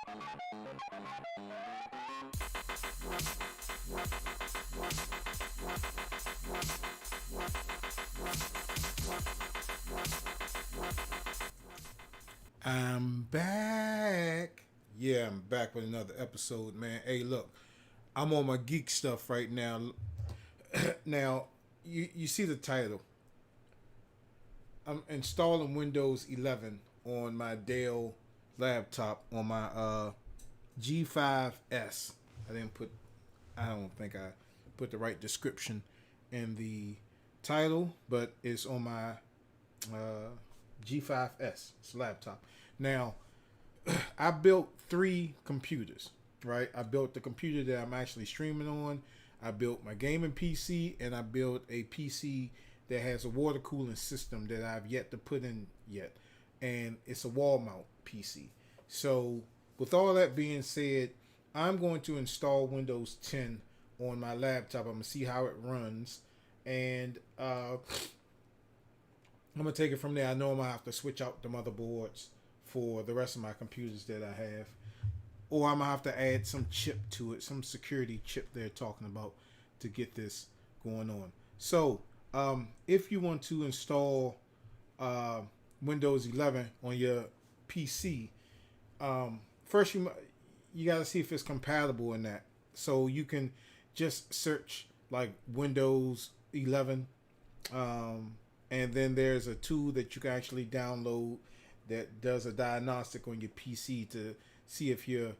I'm back. Yeah, I'm back with another episode, man. Hey, look, I'm on my geek stuff right now. Now, you see the title. I'm installing Windows 11 on my Dell laptop on my G5S. I didn't put. I don't think I put the right description in the title, but it's on my uh, G5S. It's a laptop. Now, I built three computers, right? I built the computer that I'm actually streaming on. I built my gaming PC, and I built a PC that has a water cooling system that I've yet to put in yet, and it's a wall mount PC. So, with all that being said, I'm going to install Windows 10 on my laptop. I'm gonna see how it runs, and I'm gonna take it from there. I know I'm gonna have to switch out the motherboards for the rest of my computers that I have, or I'm gonna have to add some chip to it, some security chip they're talking about to get this going on. So, if you want to install uh, Windows 11 on your PC, first you got to see if it's compatible in that. So you can just search like Windows 11, and then there's a tool that you can actually download that does a diagnostic on your PC to see if you're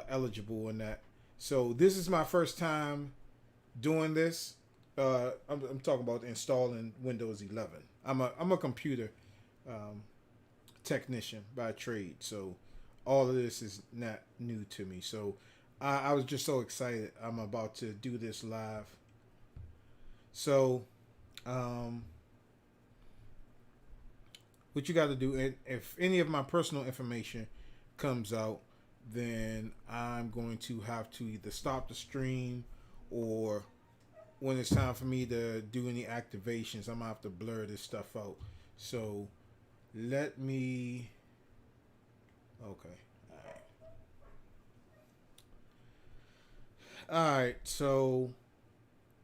eligible in that. So this is my first time doing this. I'm talking about installing Windows 11. I'm a computer technician by trade, so all of this is not new to me. So I was just so excited. I'm about to do this live. So what you got to do, and if any of my personal information comes out, then I'm going to have to either stop the stream, or when it's time for me to do any activations, I'm gonna have to blur this stuff out. So let me. Okay. All right. So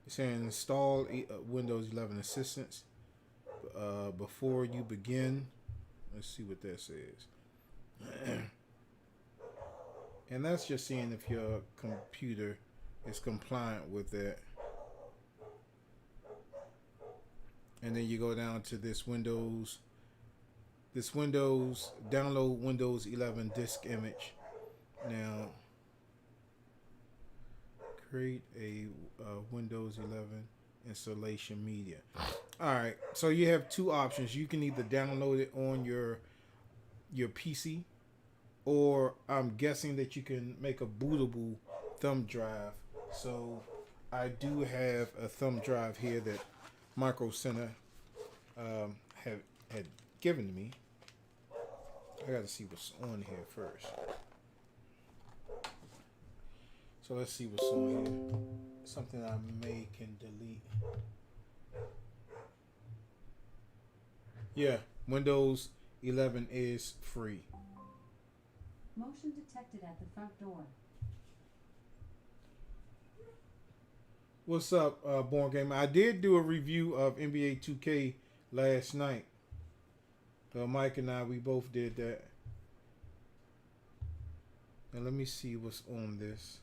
it's saying install Windows 11 Assistance. Before you begin, let's see what that says. And that's just seeing if your computer is compliant with that. And then you go down to this Windows, download Windows 11 disk image. Now, create a Windows 11 installation media. All right, so you have two options. You can either download it on your PC, or I'm guessing that you can make a bootable thumb drive. So I do have a thumb drive here that Micro Center had given to me. I got to see what's on here first. So let's see what's on here. Something I can delete. Yeah, Windows 11 is free. Motion detected at the front door. What's up, Born Gamer? I did do a review of NBA 2K last night. Mike and I, we both did that. Now let me see what's on this.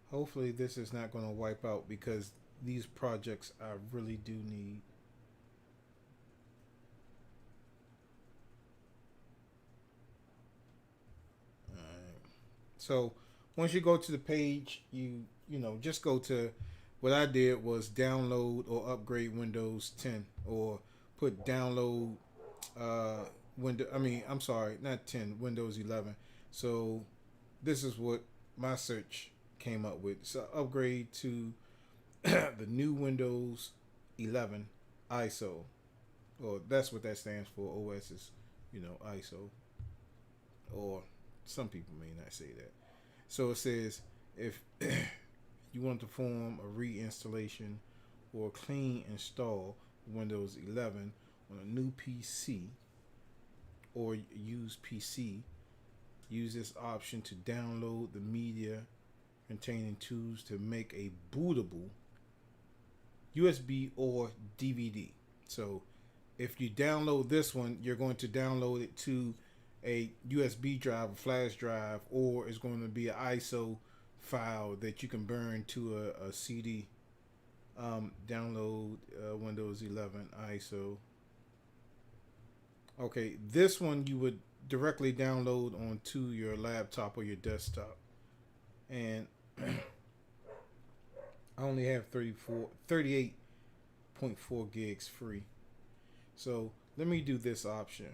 Hopefully this is not going to wipe out, because these projects I really do need. So once you go to the page, you just go to, what I did was download or upgrade Windows 10, or put download not 10, Windows 11. So this is what my search came up with. So upgrade to the new Windows 11 ISO, or that's what that stands for. OS is, ISO, or some people may not say that. So it says if you want to perform a reinstallation or clean install Windows 11 on a new PC or used PC, use this option to download the media containing tools to make a bootable USB or DVD. So if you download this one, you're going to download it to a USB drive, a flash drive, or it's going to be an ISO file that you can burn to a CD. Download Windows 11 ISO. Okay, this one you would directly download onto your laptop or your desktop. And I only have 38.4 gigs free. So let me do this option.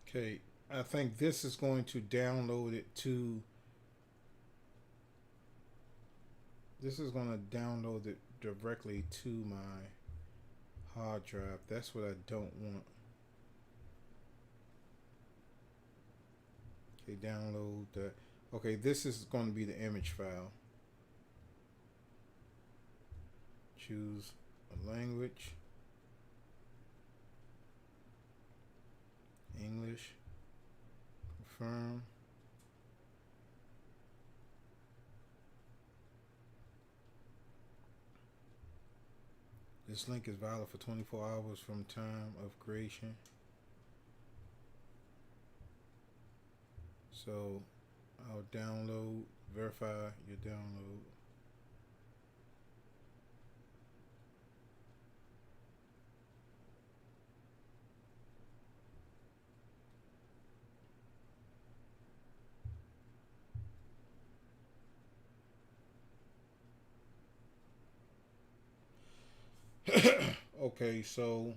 Okay, I think this is going to download it to. This is going to download it directly to my hard drive. That's what I don't want. Okay, download that. Okay, this is going to be the image file. Choose a language. English. Confirm. This link is valid for 24 hours from time of creation. So I'll download, verify your download. Okay, so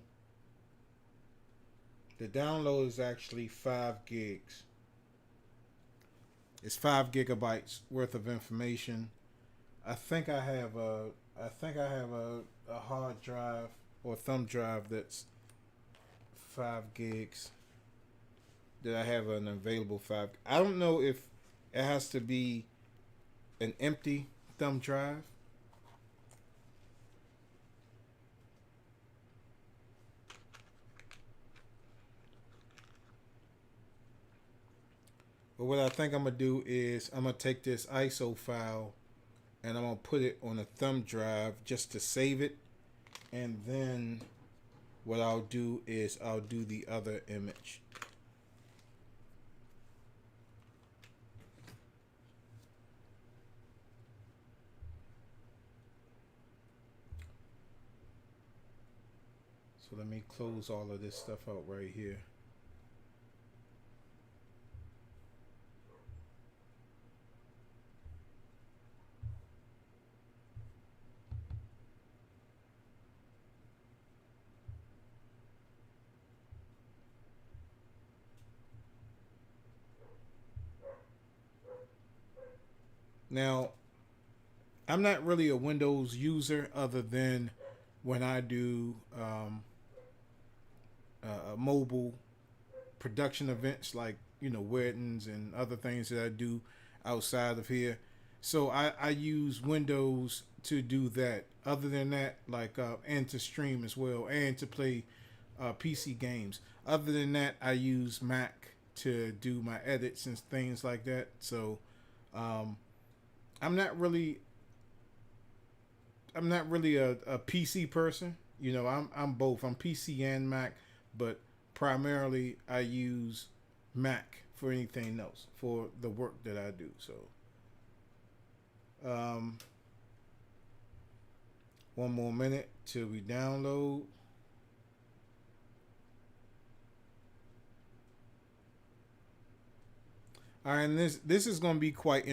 the download is actually 5 gigs. It's 5 gigabytes worth of information. I think I have a hard drive or thumb drive that's 5 gigs that I have an available 5. I don't know if it has to be an empty thumb drive. But what I think I'm going to do is I'm going to take this ISO file and I'm going to put it on a thumb drive just to save it. And then what I'll do is I'll do the other image. So let me close all of this stuff out right here. Now, I'm not really a Windows user other than when I do mobile production events like, weddings and other things that I do outside of here. So I use Windows to do that. Other than that, like, and to stream as well and to play PC games. Other than that, I use Mac to do my edits and things like that. So I'm not really a PC person. I'm both. I'm PC and Mac, but primarily I use Mac for anything else for the work that I do. So one more minute till we download. All right, and this is going to be quite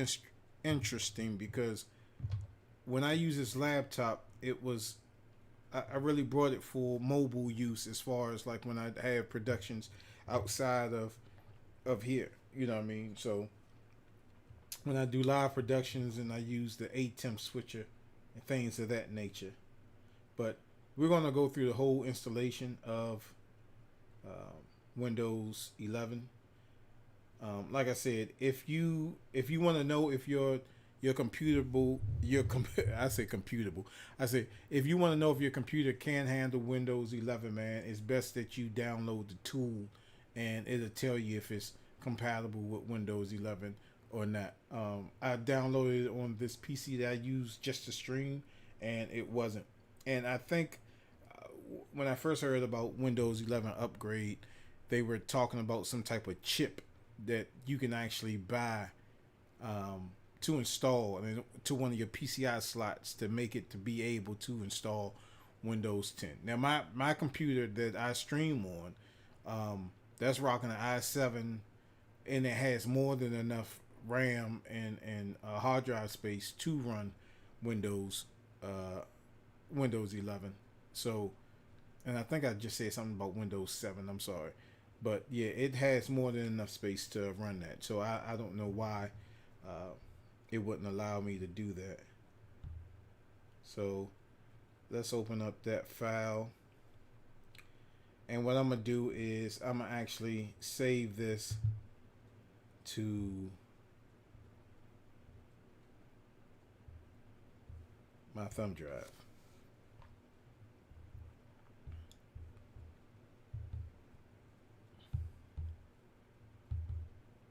interesting because when I use this laptop, it was I really brought it for mobile use as far as like when I have productions outside of here. You know what I mean? So when I do live productions and I use the ATEM switcher and things of that nature. But we're going to go through the whole installation of Windows 11. Like I said, if you want to know if your computable I say computable. I say if you want to know if your computer can handle Windows 11, man, it's best that you download the tool, and it'll tell you if it's compatible with Windows 11 or not. I downloaded it on this PC that I use just to stream, and it wasn't. And I think when I first heard about Windows 11 upgrade, they were talking about some type of chip that you can actually buy to install to one of your PCI slots to make it to be able to install Windows 10. Now my computer that I stream on, that's rocking an i7, and it has more than enough RAM and hard drive space to run Windows Windows 11. So, and I think I just said something about Windows 7. I'm sorry. But yeah, it has more than enough space to run that. So I don't know why it wouldn't allow me to do that. So let's open up that file. And what I'm going to do is I'm going to actually save this to my thumb drive.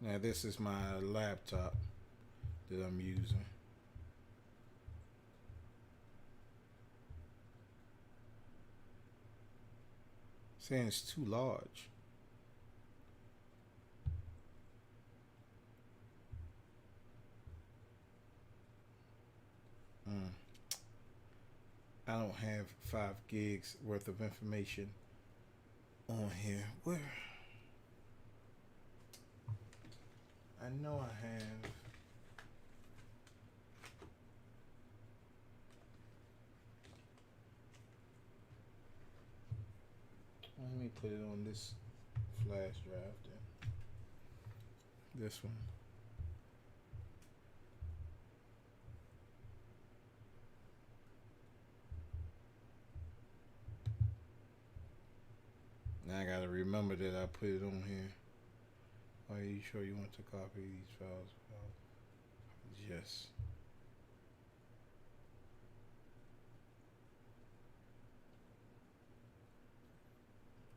Now this is my laptop that I'm using. Saying it's too large. I don't have 5 gigs worth of information on here. Where? I know I have. Let me put it on this flash drive then. This one. Now I gotta remember that I put it on here. Are you sure you want to copy these files? Yes.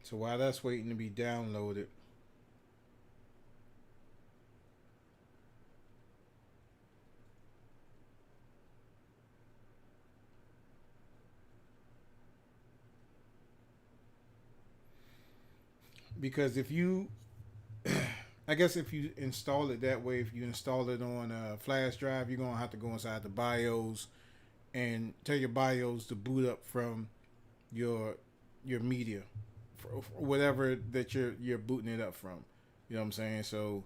So while that's waiting to be downloaded, because if you I guess if you install it that way, if you install it on a flash drive, you're gonna have to go inside the BIOS and tell your BIOS to boot up from your media, whatever that you're booting it up from. You know what I'm saying? So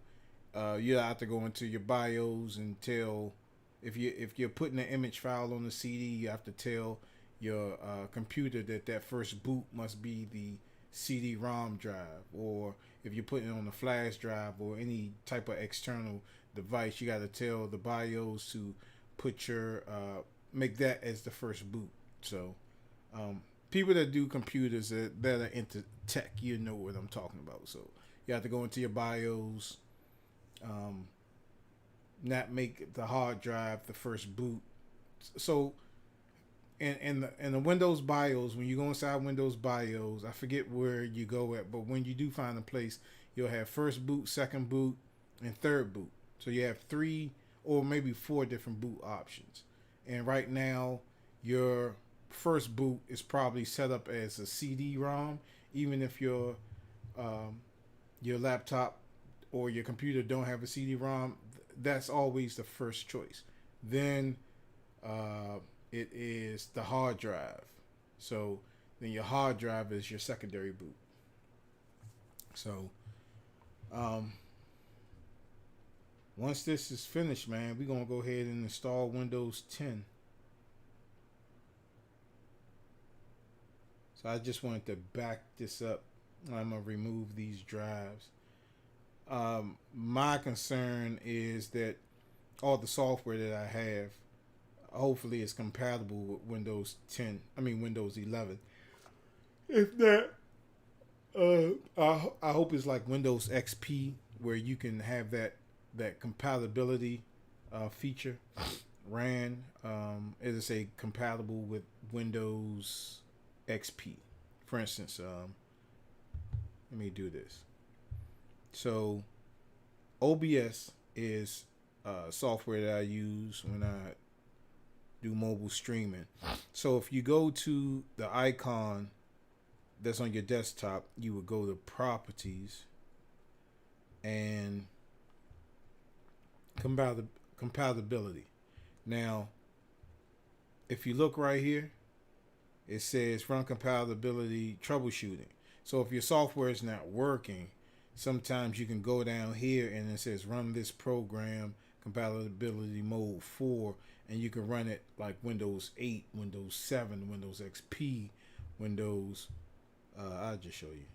you have to go into your BIOS and tell if you're putting an image file on the CD, you have to tell your computer that first boot must be the CD-ROM drive, or if you're putting it on a flash drive or any type of external device, you got to tell the BIOS to put your make that as the first boot. So people that do computers that are into tech, you know what I'm talking about. So you have to go into your BIOS, not make the hard drive the first boot. So in the Windows BIOS, when you go inside Windows BIOS, I forget where you go at, but when you do find a place, you'll have first boot, second boot, and third boot. So you have 3 or maybe 4 different boot options. And right now, your first boot is probably set up as a CD-ROM, even if your laptop or your computer don't have a CD-ROM. That's always the first choice. Then it is the hard drive. So then your hard drive is your secondary boot. So once this is finished, man, we're gonna go ahead and install Windows 10. So I just wanted to back this up. I'm gonna remove these drives. My concern is that all the software that I have, hopefully, is compatible with Windows 10. I mean Windows 11. If not, I hope it's like Windows XP where you can have that compatibility feature ran. As I say, compatible with Windows XP. For instance, let me do this. So OBS is software that I use when I do mobile streaming. So if you go to the icon that's on your desktop, you would go to properties and compatibility. Now, if you look right here, it says run compatibility troubleshooting. So if your software is not working, sometimes you can go down here and it says run this program compatibility mode 4, and you can run it like Windows 8, Windows 7, Windows XP, Windows. I'll just show you.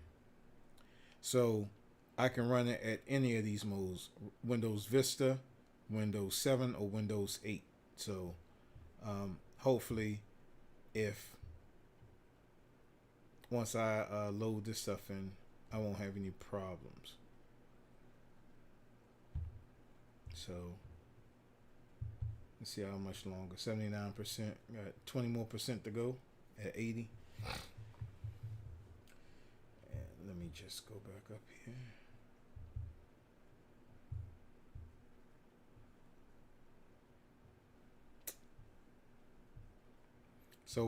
So I can run it at any of these modes: Windows Vista, Windows 7, or Windows 8. So hopefully, if once I load this stuff in, I won't have any problems. So let's see how much longer. 79%. Got 20 more percent to go at 80. And let me just go back up here. So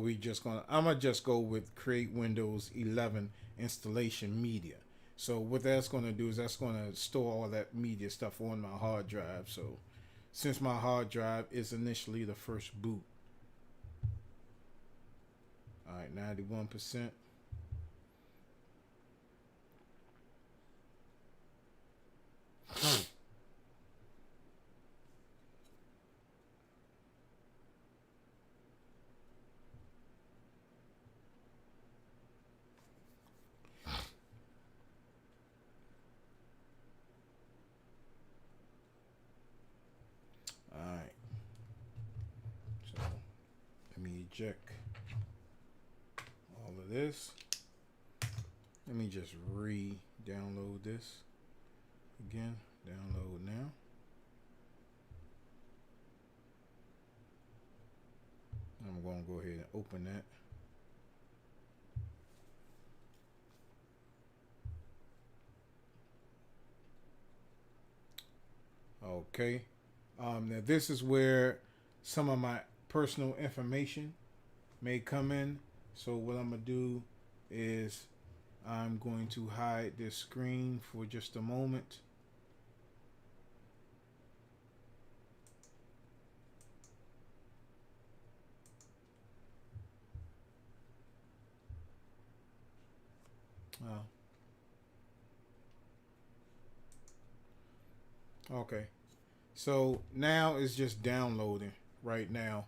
I'm gonna just go with create Windows 11 installation media. So what that's gonna do is that's gonna store all that media stuff on my hard drive. So since my hard drive is initially the first boot. All right, 91%. Alright. So let me eject all of this. Let me just re-download this again. Download now. I'm going to go ahead and open that. Okay. Now this is where some of my personal information may come in. So what I'm going to do is I'm going to hide this screen for just a moment. Okay. So now it's just downloading right now.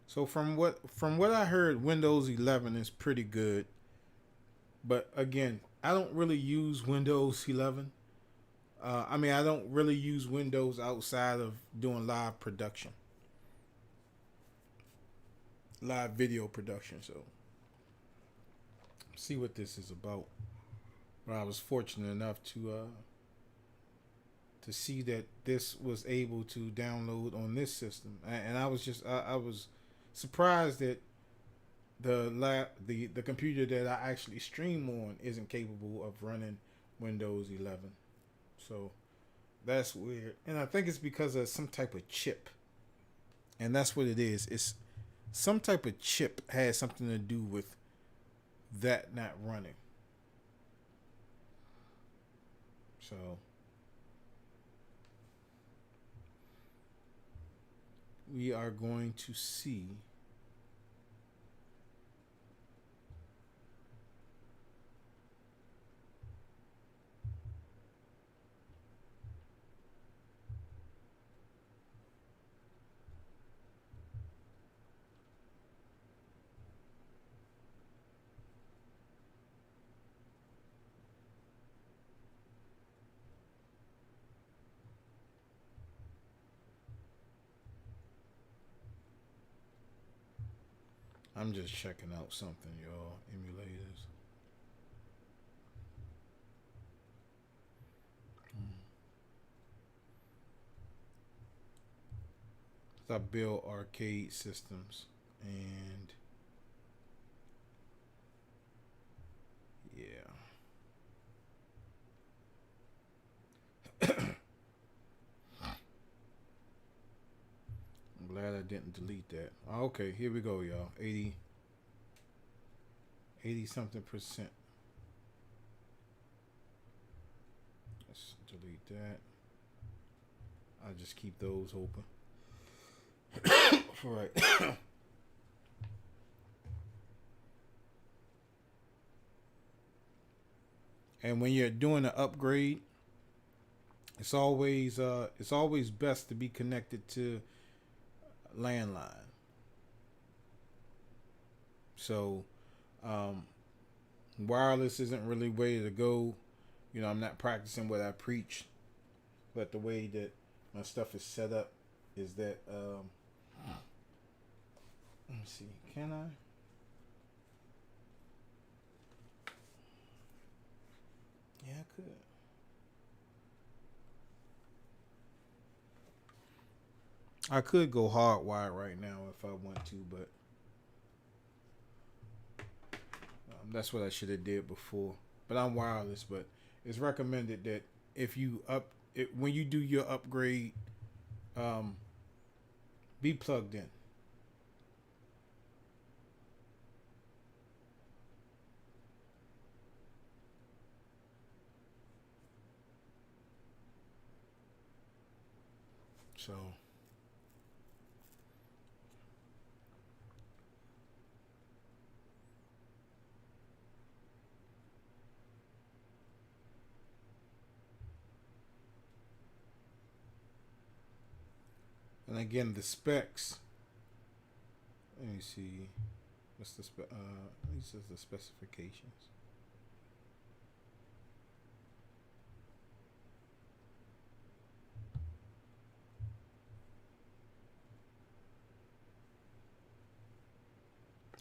So from what I heard, Windows 11 is pretty good. But again, I don't really use Windows 11. I mean, I don't really use Windows outside of doing live production, live video production. So, see what this is about. But I was fortunate enough to see that this was able to download on this system, and I was surprised that the computer that I actually stream on isn't capable of running Windows 11. So that's weird. And I think it's because of some type of chip. And that's what it is. It's some type of chip has something to do with that not running. So we are going to see I'm just checking out something, y'all. Emulators. I build arcade systems, and yeah. I'm glad I didn't delete that. Okay, here we go, y'all. 80 something percent. Let's delete that. I'll just keep those open. Right. And when you're doing an upgrade, it's always best to be connected to landline. So wireless isn't really way to go. You know, I'm not practicing what I preach, but the way that my stuff is set up is that let me see, can I? Yeah, I could. I could go hardwired right now if I want to, but that's what I should have did before. But I'm wireless. But it's recommended that if you when you do your upgrade, be plugged in. So and again the specs. Let me see. What's the these are the specifications.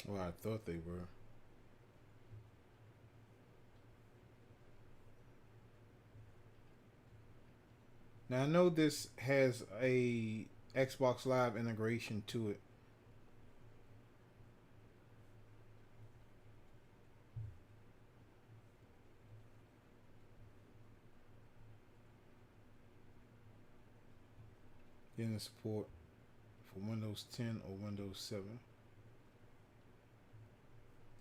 Well, I thought they were. Now I know this has a Xbox Live integration to it. Getting support for Windows 10 or Windows 7.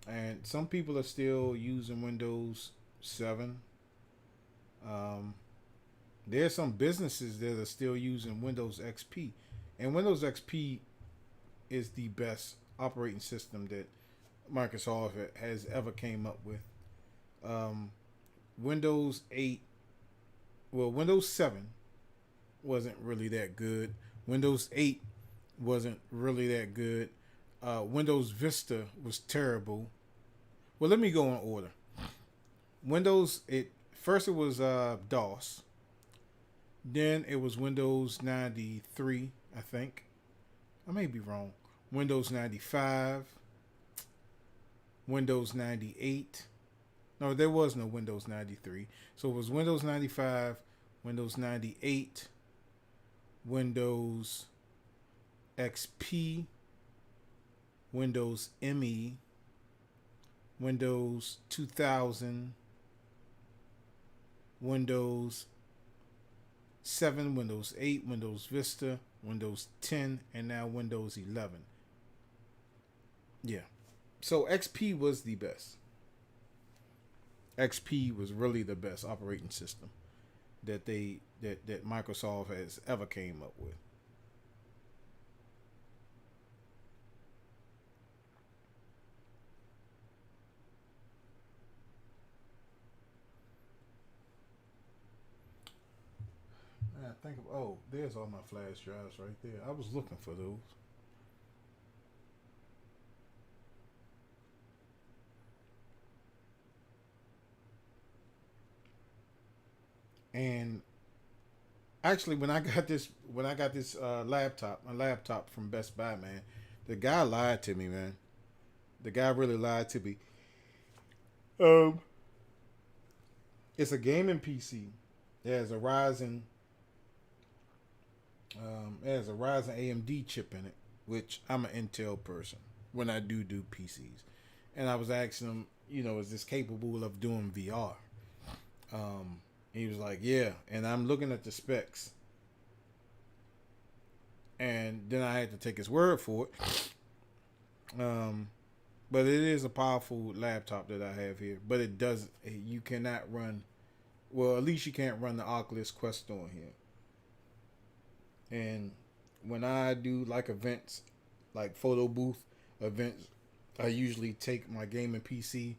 And some people are still using Windows 7. There's some businesses that are still using Windows XP. And Windows XP is the best operating system that Microsoft has ever came up with. Windows 8, well, Windows 7 wasn't really that good. Windows 8 wasn't really that good. Windows Vista was terrible. Well, let me go in order. Windows, first it was DOS. Then it was Windows 93, I think. I may be wrong. Windows 95. Windows 98. No, there was no Windows 93. So it was Windows 95, Windows 98, Windows XP, Windows ME, Windows 2000, Windows 7, Windows 8, Windows Vista, Windows 10, and now Windows 11. Yeah. So XP was the best. XP was really the best operating system that Microsoft has ever came up with. think of. Oh, there's all my flash drives right there. I was looking for those. And actually, when I got this laptop, my laptop from Best Buy, man, the guy lied to me, man. The guy really lied to me. Um, it's a gaming PC. It has a Ryzen AMD chip in it, which I'm an Intel person when I do PCs. And I was asking him, is this capable of doing VR? He was like, yeah. And I'm looking at the specs, and then I had to take his word for it. But it is a powerful laptop that I have here. But it does, you cannot run, well, at least you can't run the Oculus Quest on here. And when I do like events, like photo booth events, I usually take my gaming PC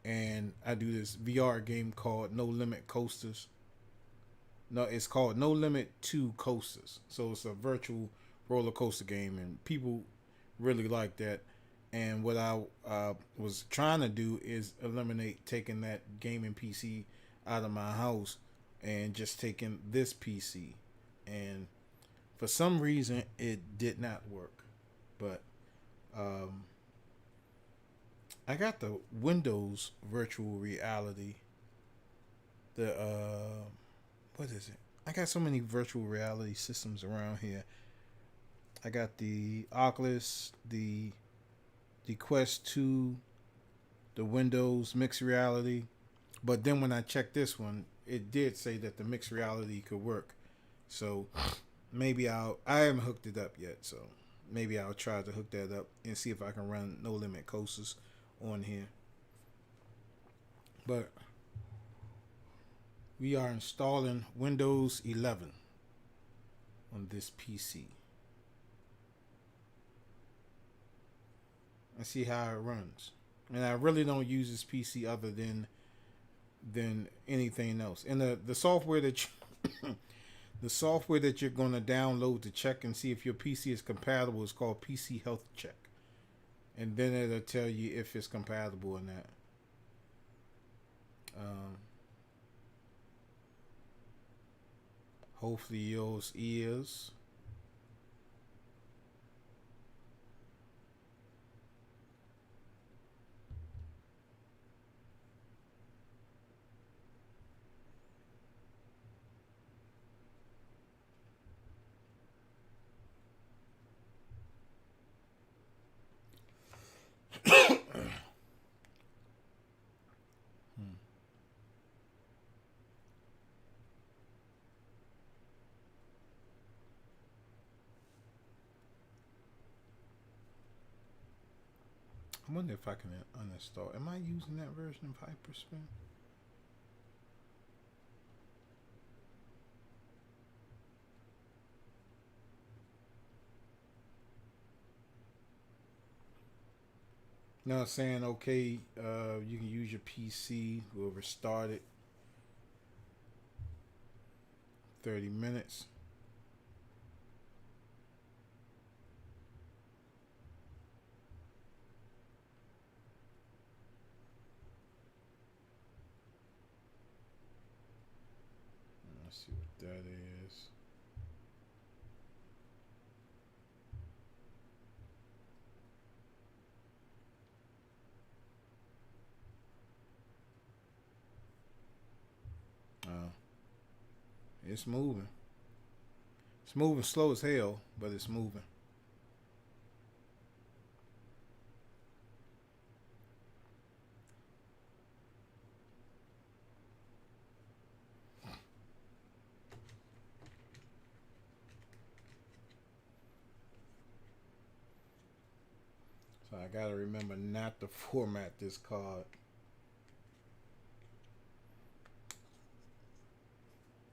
and I do this VR game called No Limit Coasters. No, it's called No Limit 2 Coasters. So it's a virtual roller coaster game, and people really like that. And what I was trying to do is eliminate taking that gaming PC out of my house and just taking this PC. And for some reason, it did not work. But I got the Windows virtual reality. The what is it? I got so many virtual reality systems around here. I got the Oculus, the Quest 2, the Windows mixed reality. But then when I checked this one, it did say that the mixed reality could work. So maybe I haven't hooked it up yet. So maybe I'll try to hook that up and see if I can run No Limit Coasters on here. But we are installing Windows 11 on this PC. And see how it runs. And I really don't use this PC other than anything else. And the software that the software that you're going to download to check and see if your PC is compatible is called PC Health Check. And then it'll tell you if it's compatible or not. Hopefully yours is. I wonder if I can uninstall. Am I using that version of Hyperspin? Now it's saying, okay, you can use your PC. We'll restart it. 30 minutes. Let's see what that is. It's moving. It's moving slow as hell, but it's moving. So I gotta remember not to format this card.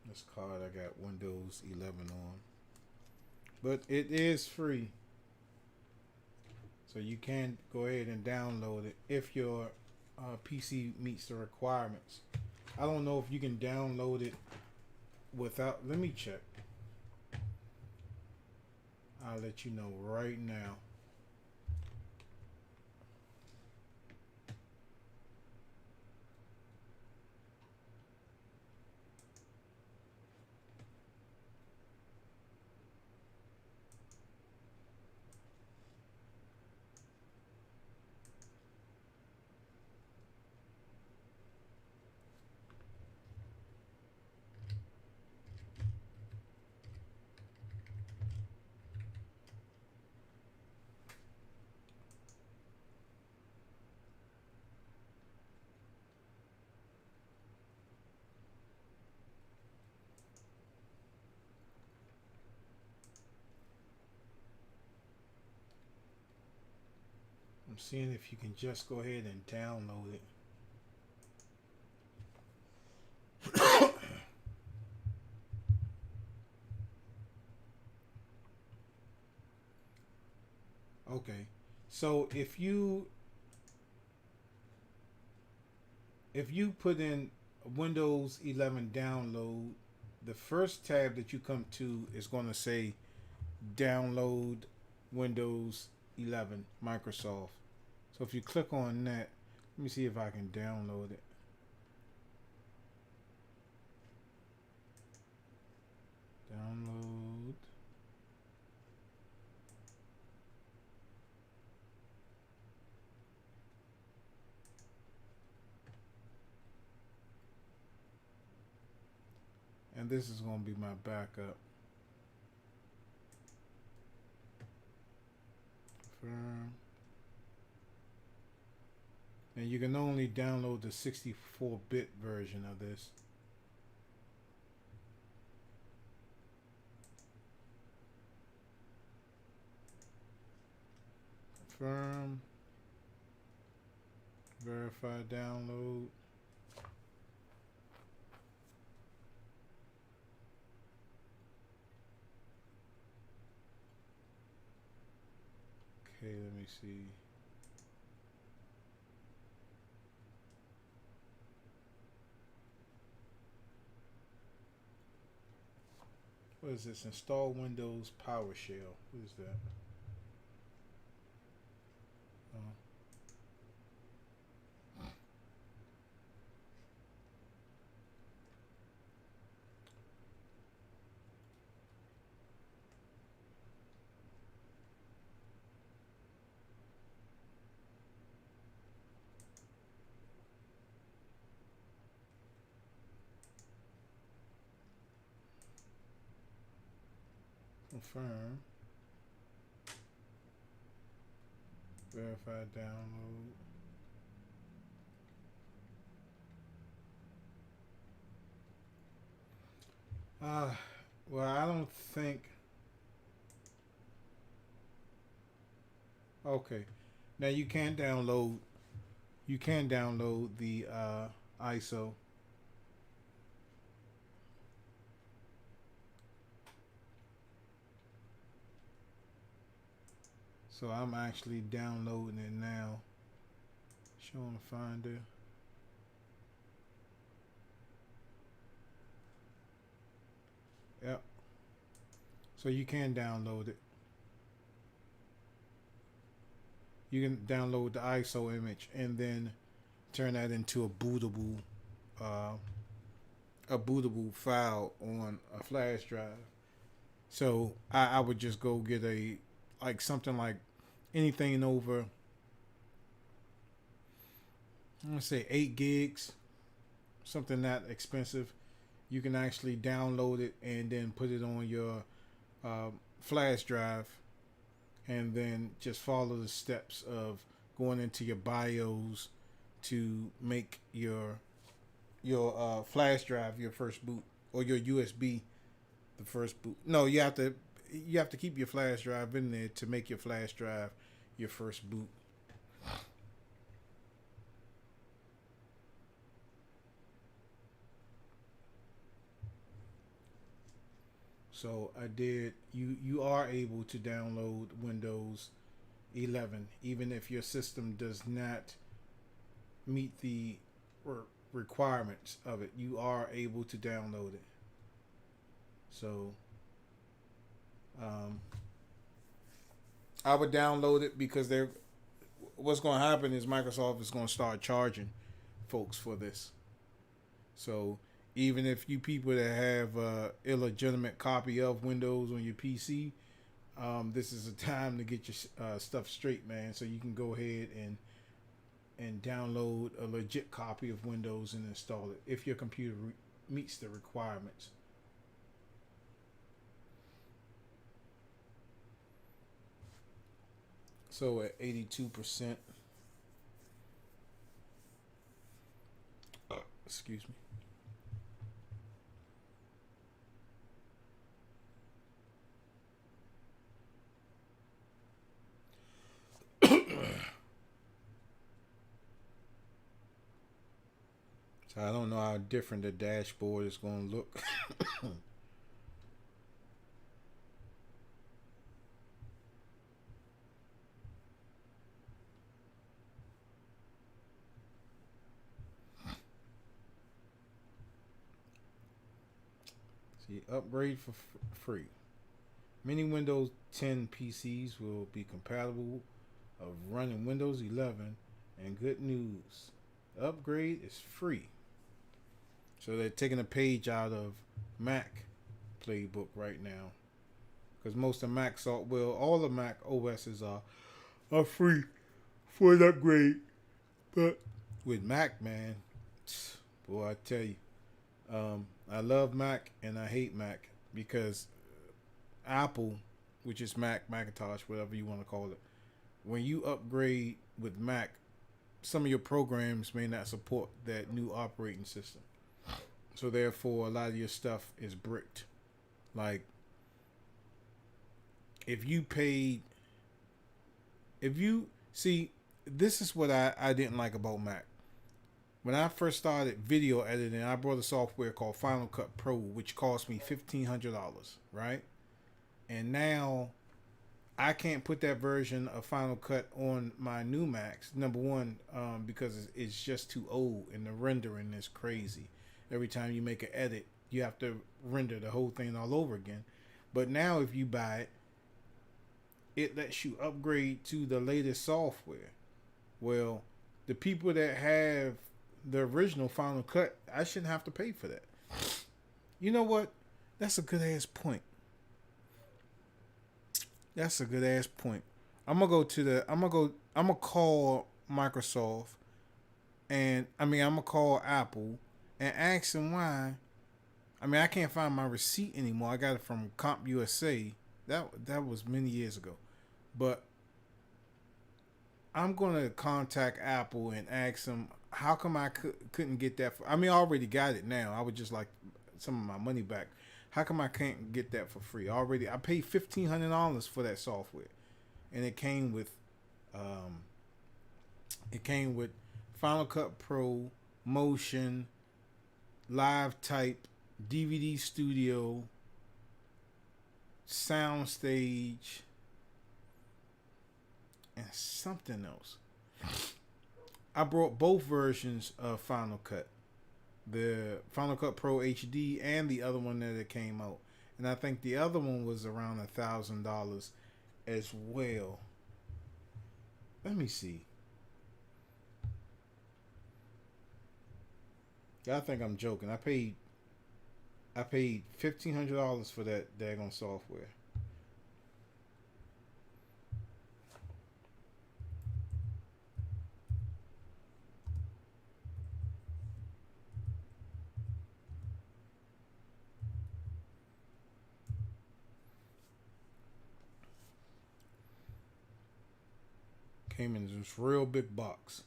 This card I got Windows 11 on. But it is free. So you can go ahead and download it if your PC meets the requirements. I don't know if you can download it without. Let me check. I'll let you know right now. I'm seeing if you can just go ahead and download it. Okay. So if you put in Windows 11 download, the first tab that you come to is going to say download Windows 11 Microsoft. So if you click on that, let me see if I can download it. Download. And this is going to be my backup. Confirm. And you can only download the 64-bit version of this. Confirm. Verify download. Okay, let me see. What is this? Install Windows PowerShell. What is that? Oh. Confirm. Verify download. Well, I don't think. Okay, now you can download. You can download the ISO. So I'm actually downloading it now. Show on the Finder. Yep. So you can download it. You can download the ISO image and then turn that into uh, a bootable file on a flash drive. So I would just go get something like anything over, I'm gonna say 8 gigs, something that expensive. You can actually download it and then put it on your flash drive, and then just follow the steps of going into your BIOS to make your flash drive your first boot, or your USB the first boot. No, you have to keep your flash drive in there to make your flash drive your first boot. So I did. You are able to download Windows 11 even if your system does not meet the requirements of it. You are able to download it. So, um, I would download it because they're. What's going to happen is Microsoft is going to start charging folks for this. So even if you people that have illegitimate copy of Windows on your PC, this is a time to get your stuff straight, man. So you can go ahead and download a legit copy of Windows and install it if your computer meets the requirements. So at 82%, excuse me. So I don't know how different the dashboard is going to look. See, upgrade for free. Many Windows 10 PCs will be compatible of running Windows 11, and good news, the upgrade is free. So they're taking a page out of Mac playbook right now, because most of Mac software, all the Mac OSs are free for an upgrade. But with Mac, man, boy, I tell you, I love Mac and I hate Mac because Apple, which is Macintosh, whatever you want to call it, when you upgrade with Mac, some of your programs may not support that new operating system. So therefore, a lot of your stuff is bricked. Like, if you see, this is what I didn't like about Mac. When I first started video editing, I bought a software called Final Cut Pro, which cost me $1,500, right? And now I can't put that version of Final Cut on my new Macs. Number one, because it's just too old and the rendering is crazy. Every time you make an edit, you have to render the whole thing all over again. But now if you buy it, it lets you upgrade to the latest software. Well, the people that have the original Final Cut, I shouldn't have to pay for that. You know what? That's a good ass point. That's a good ass point. I'm gonna call Microsoft, and I'm gonna call Apple and ask them why. I can't find my receipt anymore. I got it from CompUSA. That was many years ago. But I'm gonna contact Apple and ask them how come I couldn't get that. I already got it now. I would just like some of my money back. How come I can't get that for free? I paid $1,500 for that software, and it came with Final Cut Pro, Motion, Live Type, DVD Studio, Soundstage, and something else. I brought both versions of Final Cut, the Final Cut Pro HD and the other one that it came out, and I think the other one was around $1,000 as well. Let me see. Y'all think I'm joking? I paid $1,500 for that daggone software. Came in this real big box.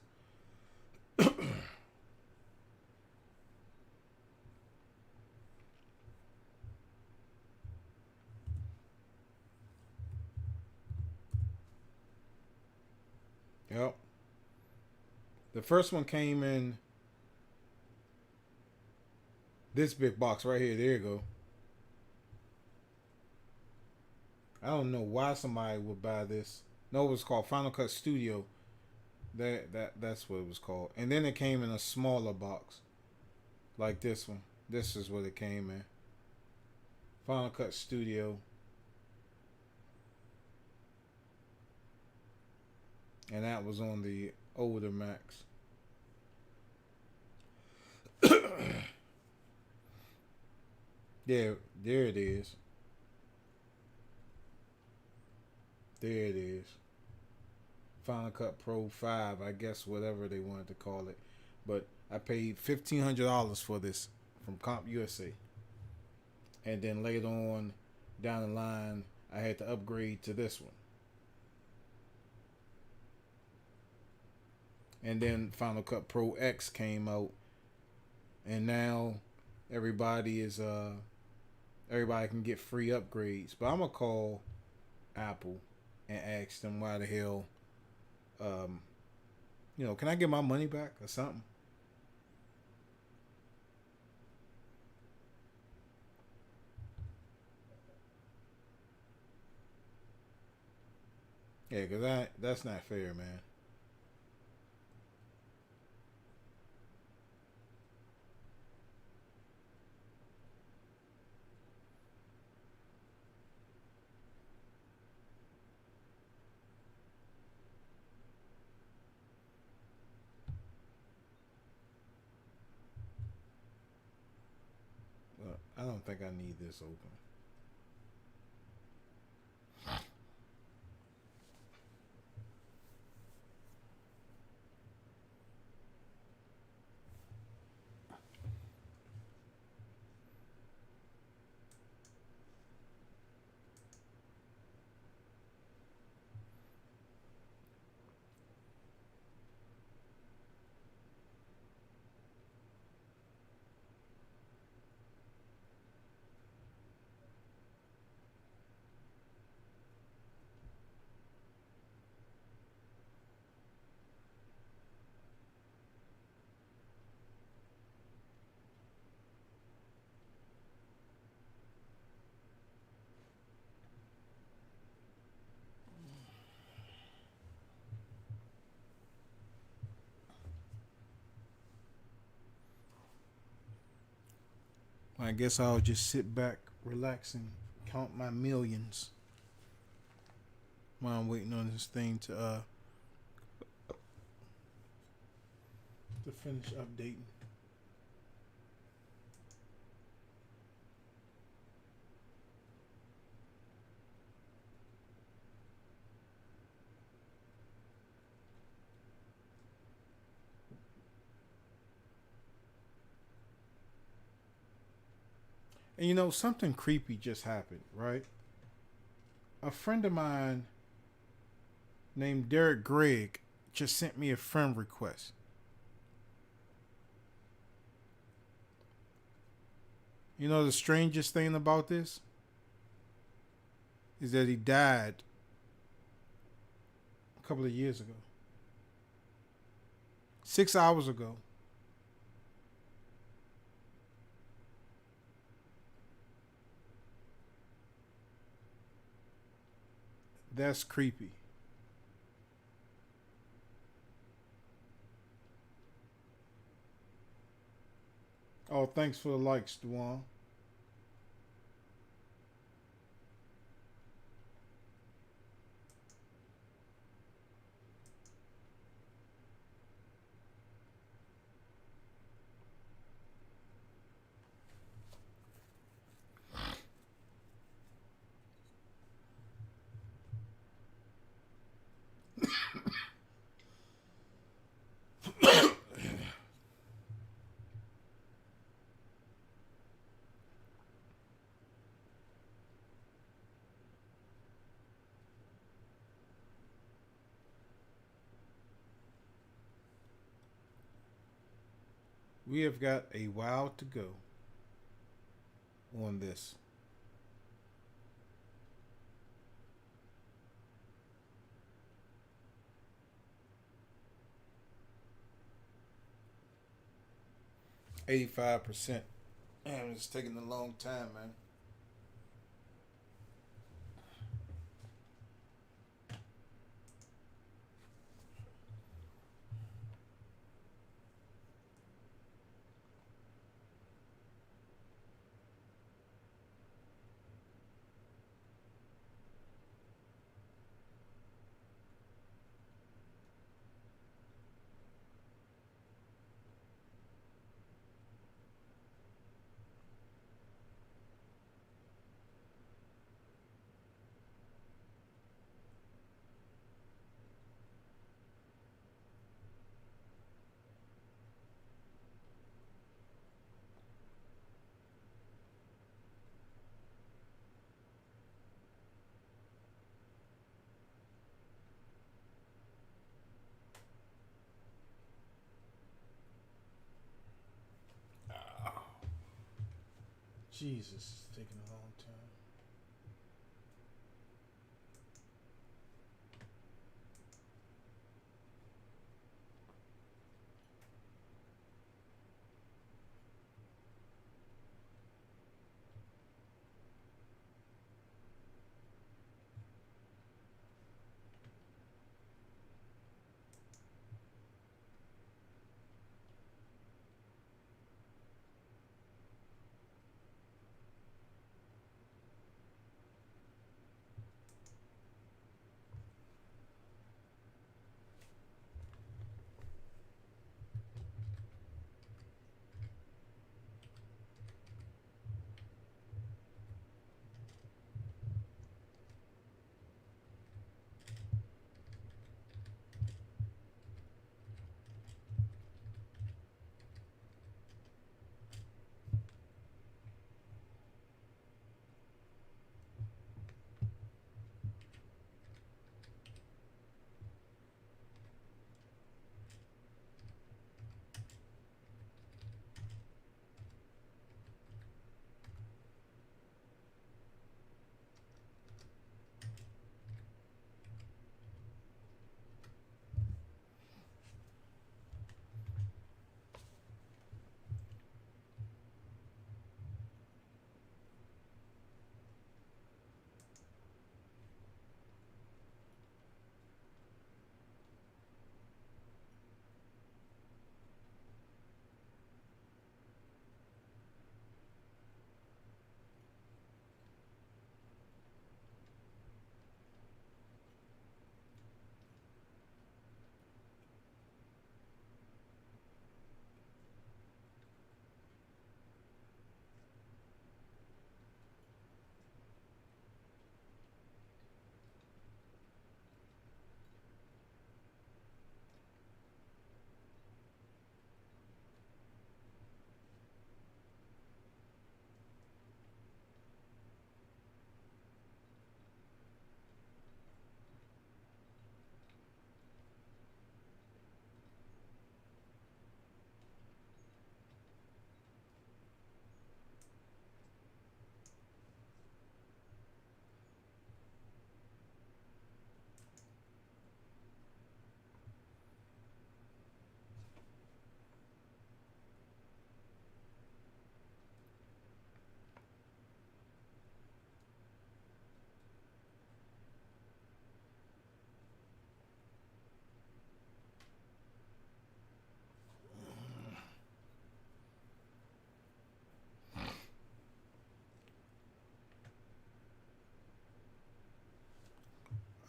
Yep. The first one came in this big box right here. There you go. I don't know why somebody would buy this. No, it was called Final Cut Studio. That's what it was called. And then it came in a smaller box, like this one. This is what it came in. Final Cut Studio. and that was on the older Macs. There, there it is. There it is. Final Cut Pro 5, I guess, whatever they wanted to call it. But I paid $1,500 for this from Comp USA. And then later on down the line, I had to upgrade to this one. And then Final Cut Pro X came out, and now everybody is everybody can get free upgrades. But I'm gonna call Apple and ask them why the hell, can I get my money back or something? Yeah, cause that's not fair, man. I don't think I need this open. I guess I'll just sit back, relax, and count my millions while I'm waiting on this thing to finish updating. And something creepy just happened, right? A friend of mine named Derek Gregg just sent me a friend request. The strangest thing about this is that he died a couple of years ago. 6 hours ago. That's creepy. Oh, thanks for the likes, Duan. We have got a while to go on this. $85%. Man, it's taking a long time, man. Jesus, it's taking a long time.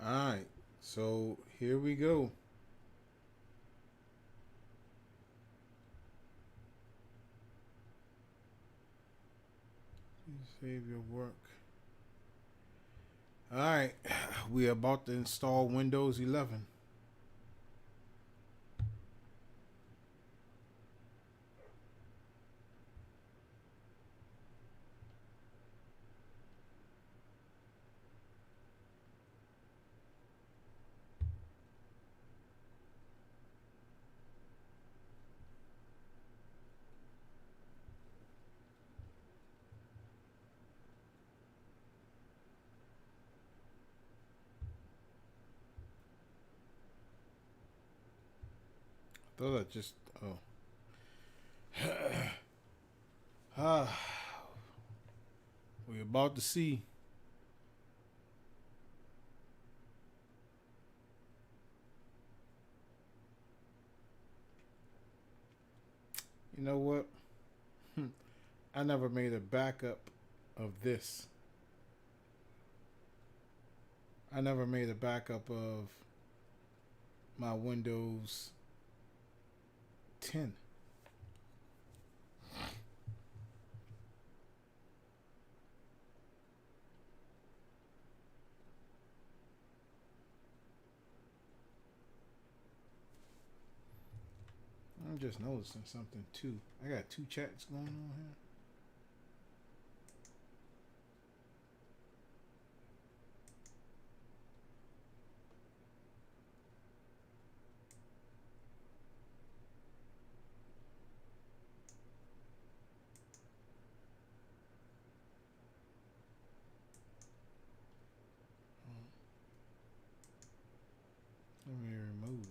All right, so here we go. Save your work. All right, we are about to install Windows 11. I thought I just ah, we're about to see. You know what? I never made a backup of this. I never made a backup of my Windows 10. I'm just noticing something too. I got two chats going on here.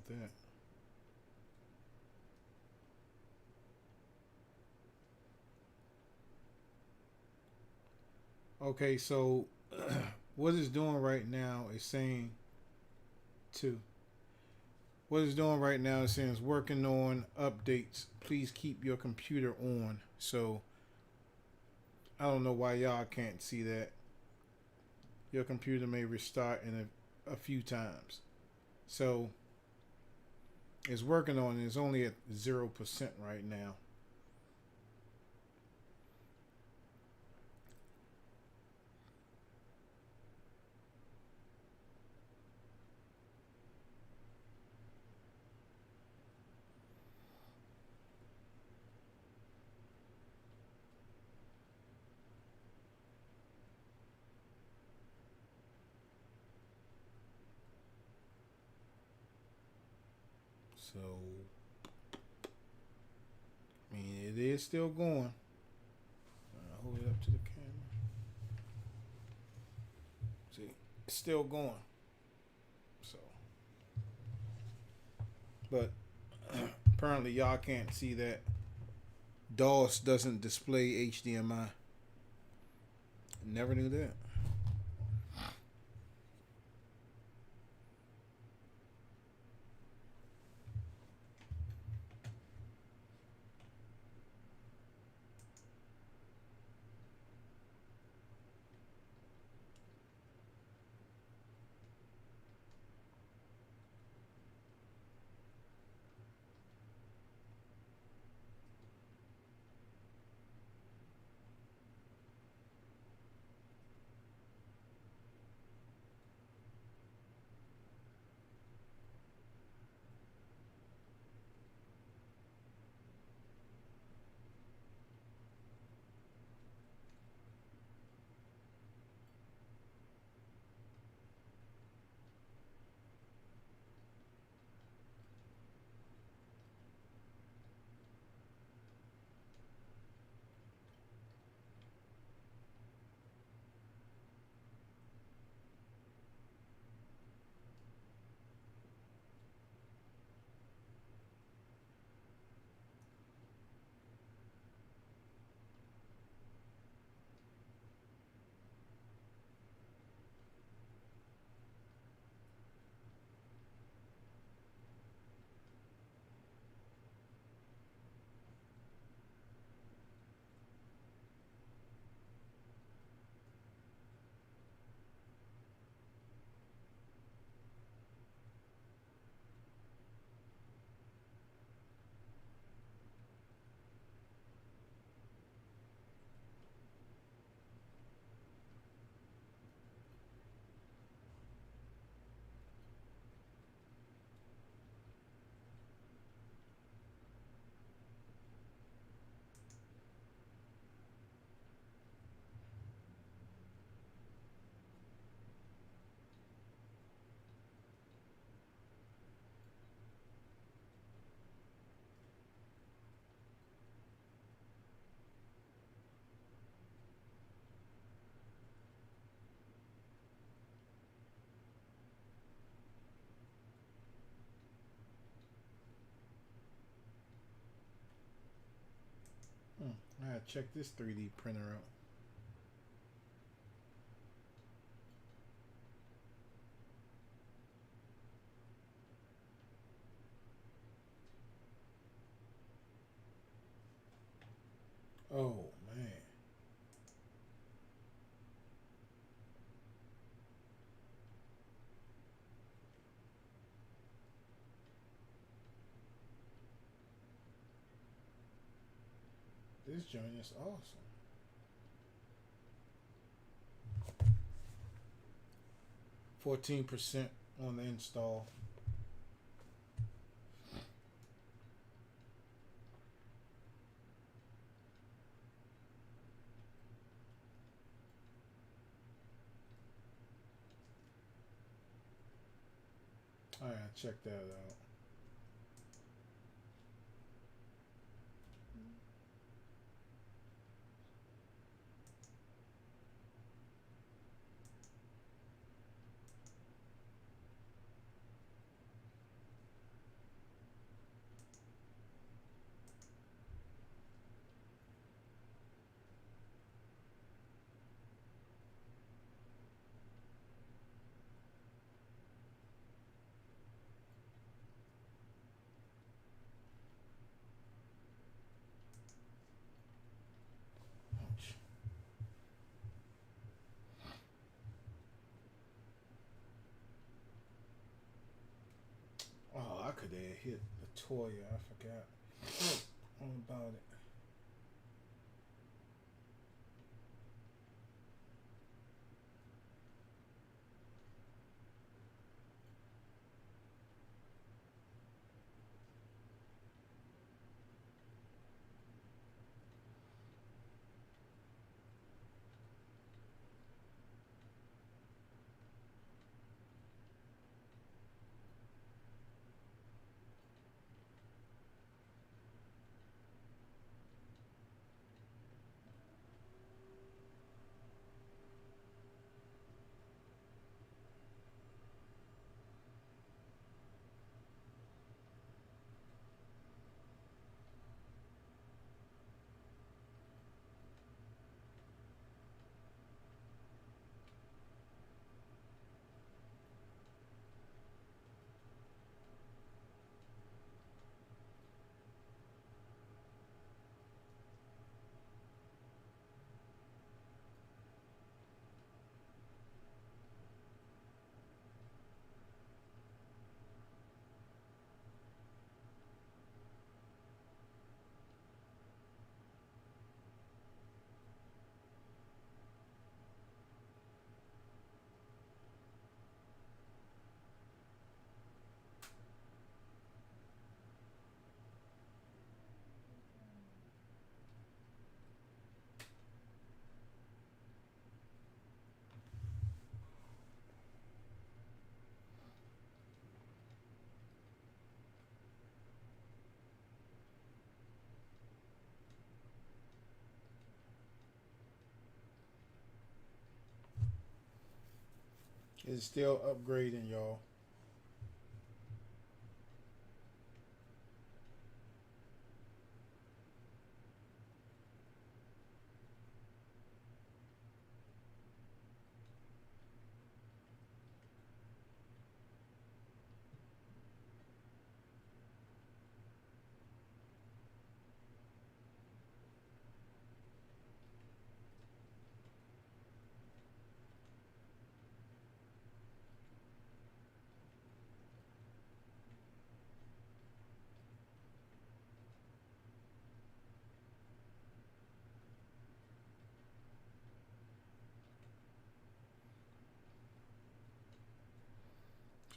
that. Okay, so what it's doing right now is saying to what it's doing right now is saying it's working on updates. Please keep your computer on. So I don't know why y'all can't see that. Your computer may restart in a few times. So it's working on it. It's only at 0% right now. So I mean, it is still going. I'll hold it up to the camera. See, it's still going. So, but apparently y'all can't see that. DOS doesn't display HDMI. Never knew that. I gotta check this 3D printer out. Oh man. This joint is awesome. 14% on the install. I gotta check that out. marker there hit Latoya. I forgot all about it. It's still upgrading, y'all.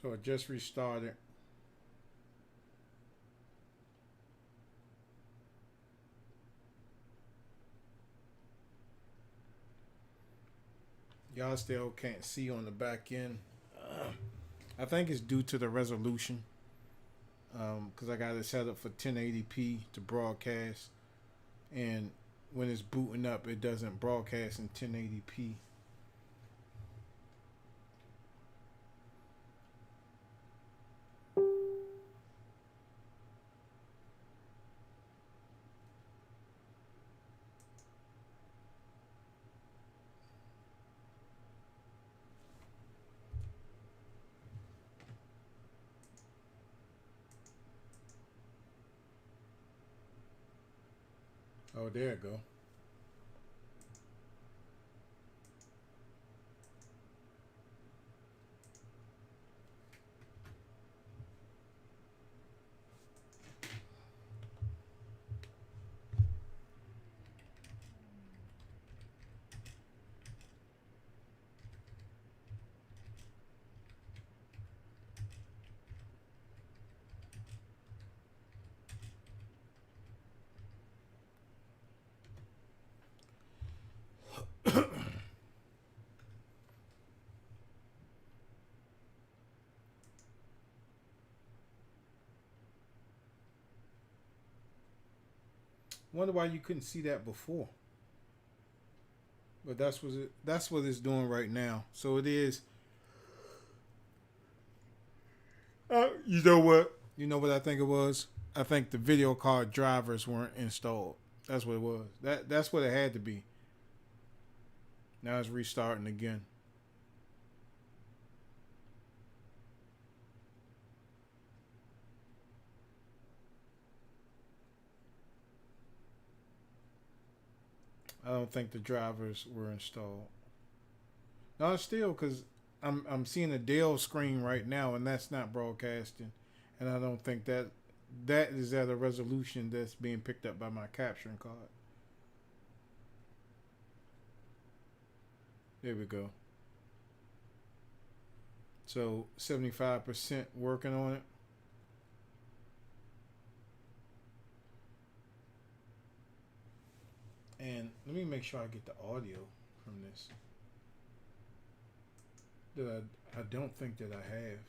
So it just restarted. Y'all still can't see on the back end. I think it's due to the resolution. Because I got it set up for 1080p to broadcast. And when it's booting up, it doesn't broadcast in 1080p. Oh, there it go. Wonder why you couldn't see that before. But that's what it's doing right now. So it is. You know what? You know what I think it was? I think the video card drivers weren't installed. That's what it was. That's what it had to be. Now it's restarting again. I don't think the drivers were installed. No, still because I'm seeing a Dell screen right now, and that's not broadcasting, and I don't think that is at a resolution that's being picked up by my capturing card. There we go. So 75% working on it. And let me make sure I get the audio from this. That I don't think that I have.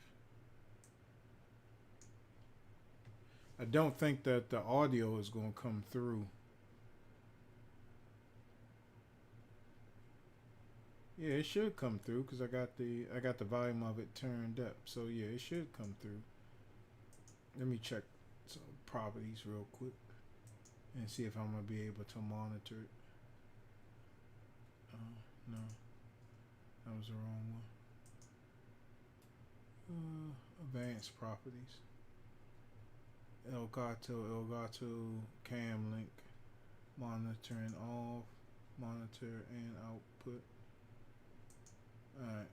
I don't think that the audio is going to come through. Yeah, it should come through because I got the volume of it turned up. So yeah, it should come through. Let me check some properties real quick and see if I'm gonna be able to monitor it. No, that was the wrong one. Advanced properties. Elgato cam link, monitoring off, monitor and output. Alright.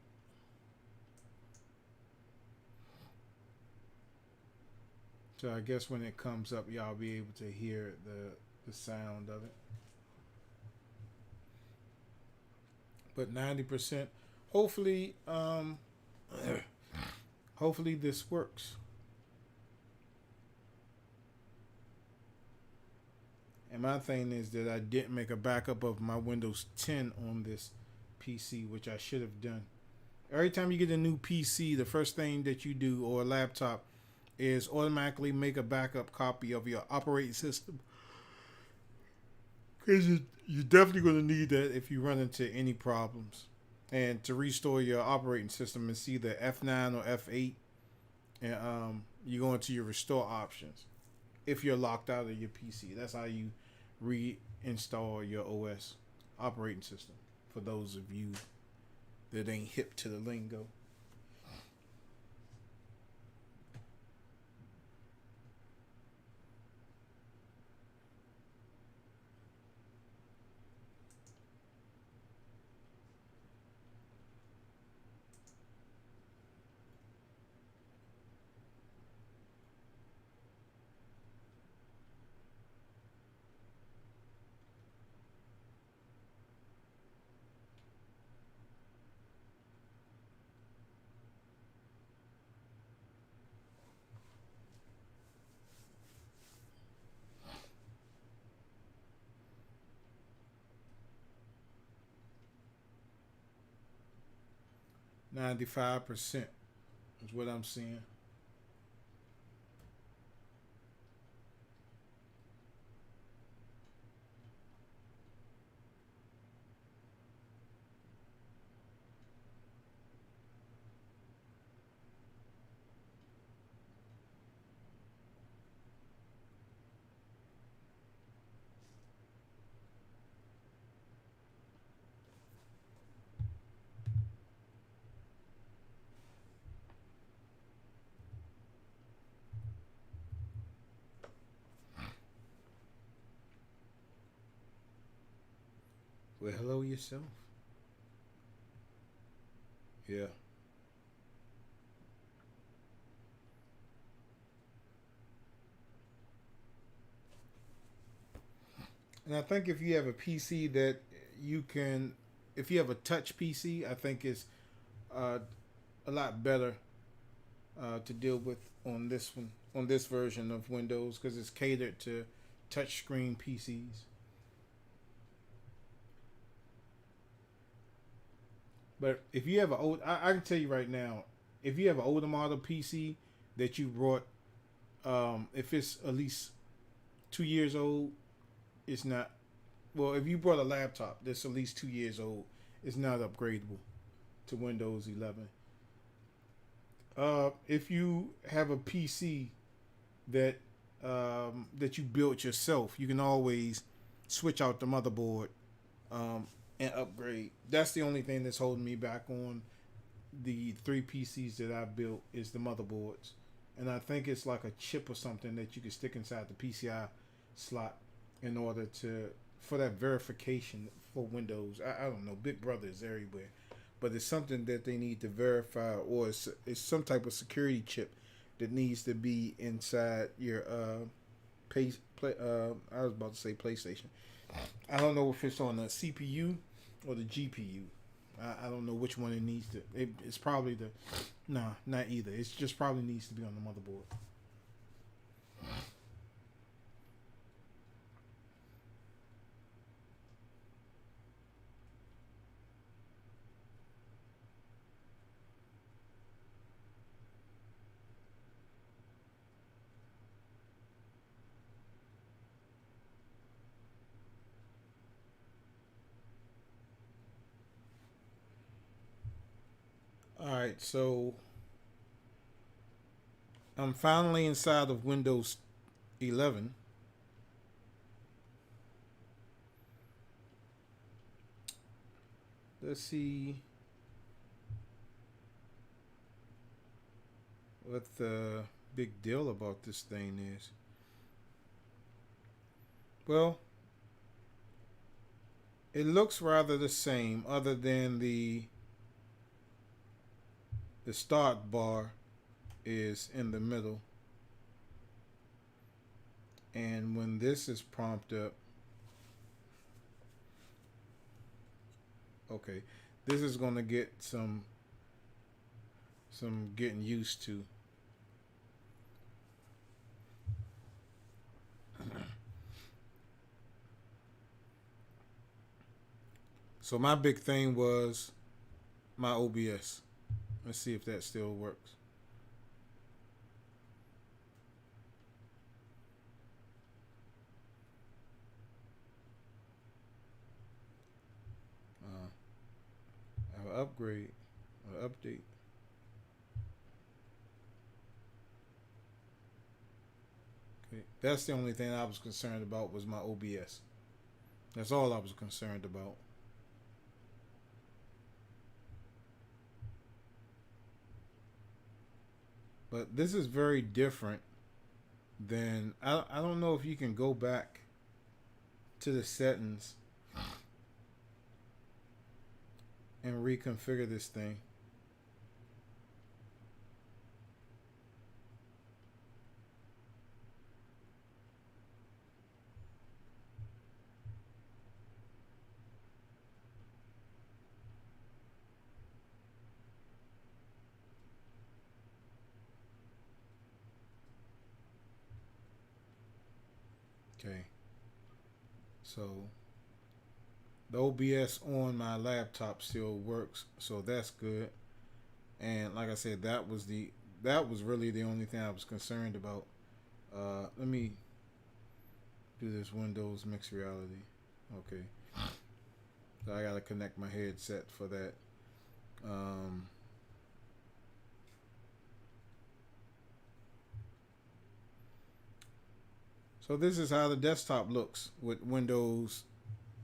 So I guess when it comes up, y'all be able to hear the sound of it. But 90%, hopefully, hopefully this works. And my thing is that I didn't make a backup of my Windows 10 on this PC, which I should have done. Every time you get a new PC, the first thing that you do, or a laptop, is automatically make a backup copy of your operating system. Because you're definitely going to need that if you run into any problems. And to restore your operating system, it's either F9 or F8. And you go into your restore options. If you're locked out of your PC, that's how you reinstall your OS operating system. For those of you that ain't hip to the lingo. $95% is what I'm seeing. Well, hello yourself. Yeah. And I think if you have a PC that you can, if you have a touch PC, I think it's a lot better to deal with on this one, on this version of Windows, because it's catered to touchscreen PCs. But if you have an old, I can tell you right now, if you have an older model PC that you brought, if it's at least 2 years old, it's not. Well, if you brought a laptop that's at least 2 years old, it's not upgradable to Windows 11. If you have a PC that that you built yourself, you can always switch out the motherboard and upgrade. That's the only thing that's holding me back on the three PCs that I built is the motherboards. And I think it's like a chip or something that you can stick inside the PCI slot in order to for that verification for Windows. I don't know. Big Brother is everywhere, but it's something that they need to verify, or it's some type of security chip that needs to be inside your I was about to say PlayStation. I don't know if it's on the CPU or the GPU. I don't know which one it needs to. It's probably the. Nah, not either. It's just probably needs to be on the motherboard. All right, so I'm finally inside of Windows 11. Let's see what the big deal about this thing is. Well, it looks rather the same, other than the start bar is in the middle, and when this is prompted up, okay, this is going to get some getting used to. So my big thing was my OBS. Let's see if that still works. I have an upgrade, an update. Okay, that's the only thing I was concerned about was my OBS. That's all I was concerned about. But this is very different than I don't know if you can go back to the settings and reconfigure this thing. Okay. So the OBS on my laptop still works, so that's good. And like I said, that was really the only thing I was concerned about. Let me do this Windows mixed reality. Okay. So I gotta connect my headset for that. So this is how the desktop looks with Windows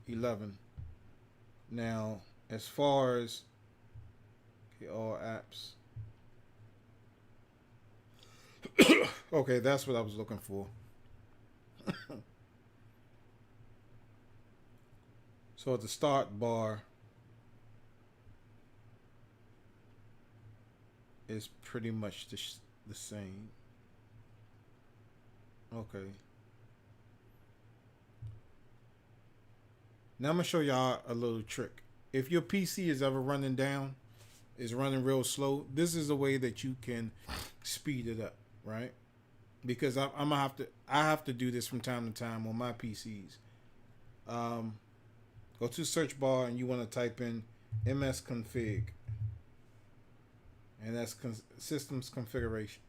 11. Now, as far as all apps. Okay, that's what I was looking for. So at the start bar is pretty much the same. Okay. Now I'm going to show y'all a little trick. If your PC is ever running down, is running real slow, this is a way that you can speed it up, right? Because I have to do this from time to time on my PCs. Go to search bar and you want to type in msconfig, and that's systems configuration.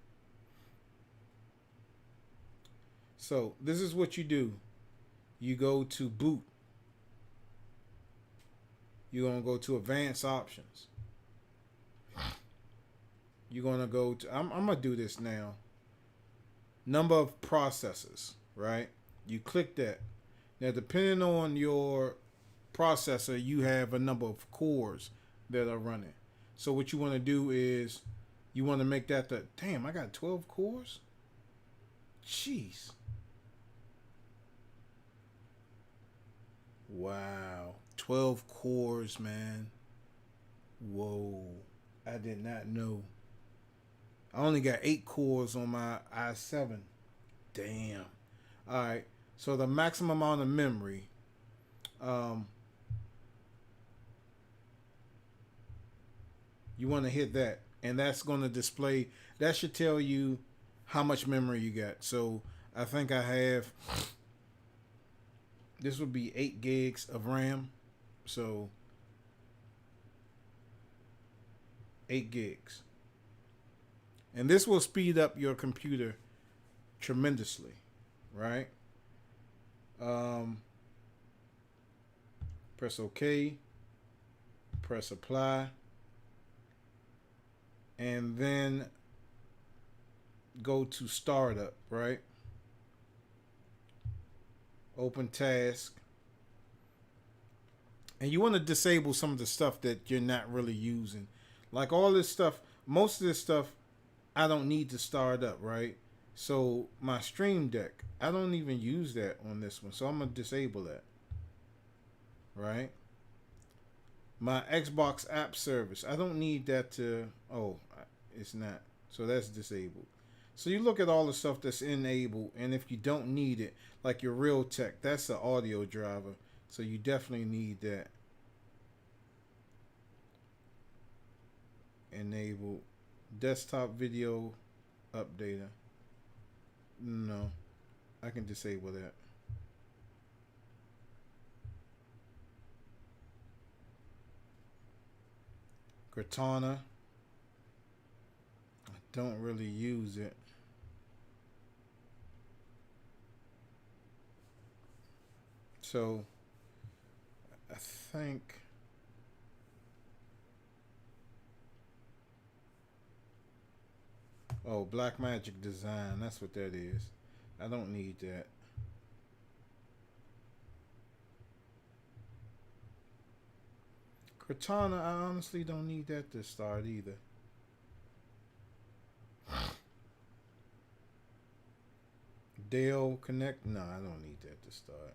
So this is what you do. You go to boot. You're going to go to advanced options. You're going to go to, I'm going to do this now. Number of processors, right? You click that. Now, depending on your processor, you have a number of cores that are running. So what you want to do is you want to make that damn, I got 12 cores? Jeez. Wow. 12 cores, man. Whoa. I did not know. I only got 8 cores on my i7. Damn. All right. So the maximum amount of memory, um, you want to hit that, and that's going to display. That should tell you how much memory you got. So I think I have. This would be 8 gigs of RAM. So 8 gigs, and this will speed up your computer tremendously, right? Um, Press OK, press apply, and then go to startup, right? Open task. And you want to disable some of the stuff that you're not really using. Like all this stuff, most of this stuff I don't need to start up, right? So my Stream Deck, I don't even use that on this one. So I'm going to disable that, right? My Xbox app service, I don't need that to, oh, it's not. So that's disabled. So you look at all the stuff that's enabled, and if you don't need it, like your Realtek, that's the audio driver. So you definitely need that. Enable desktop video updater. No, I can disable that. Cortana, I don't really use it. So I think Blackmagic Design, that's what that is. I don't need that. Cortana, I honestly don't need that to start either. Dell Connect, no, I don't need that to start.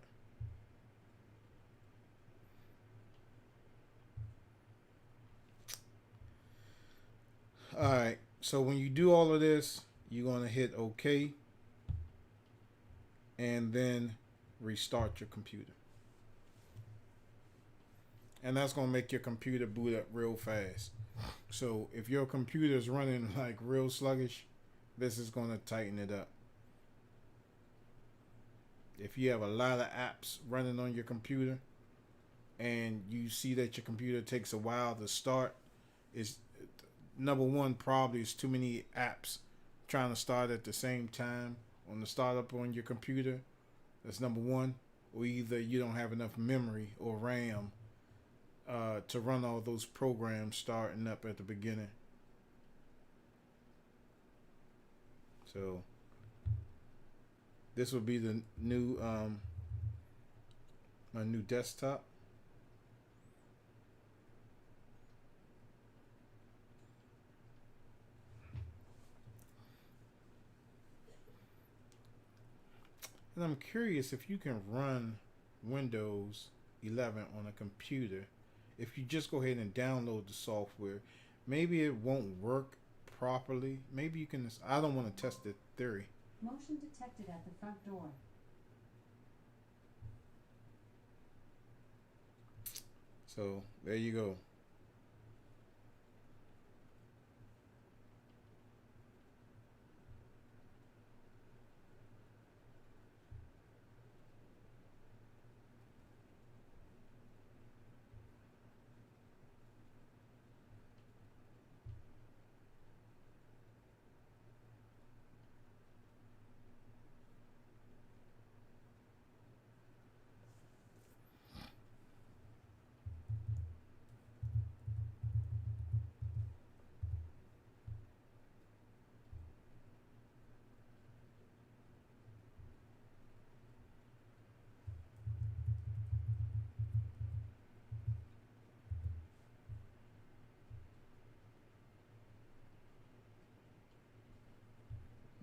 Alright, so when you do all of this, you're going to hit OK and then restart your computer. And that's going to make your computer boot up real fast. So if your computer is running like real sluggish, this is going to tighten it up. If you have a lot of apps running on your computer and you see that your computer takes a while to start, is number one, probably is too many apps trying to start at the same time on the startup on your computer. That's number one. Or either you don't have enough memory or RAM to run all those programs starting up at the beginning. So this will be the new my new desktop. And I'm curious if you can run Windows 11 on a computer. If you just go ahead and download the software, maybe it won't work properly. Maybe you can. I don't want to test the theory. Motion detected at the front door. So there you go.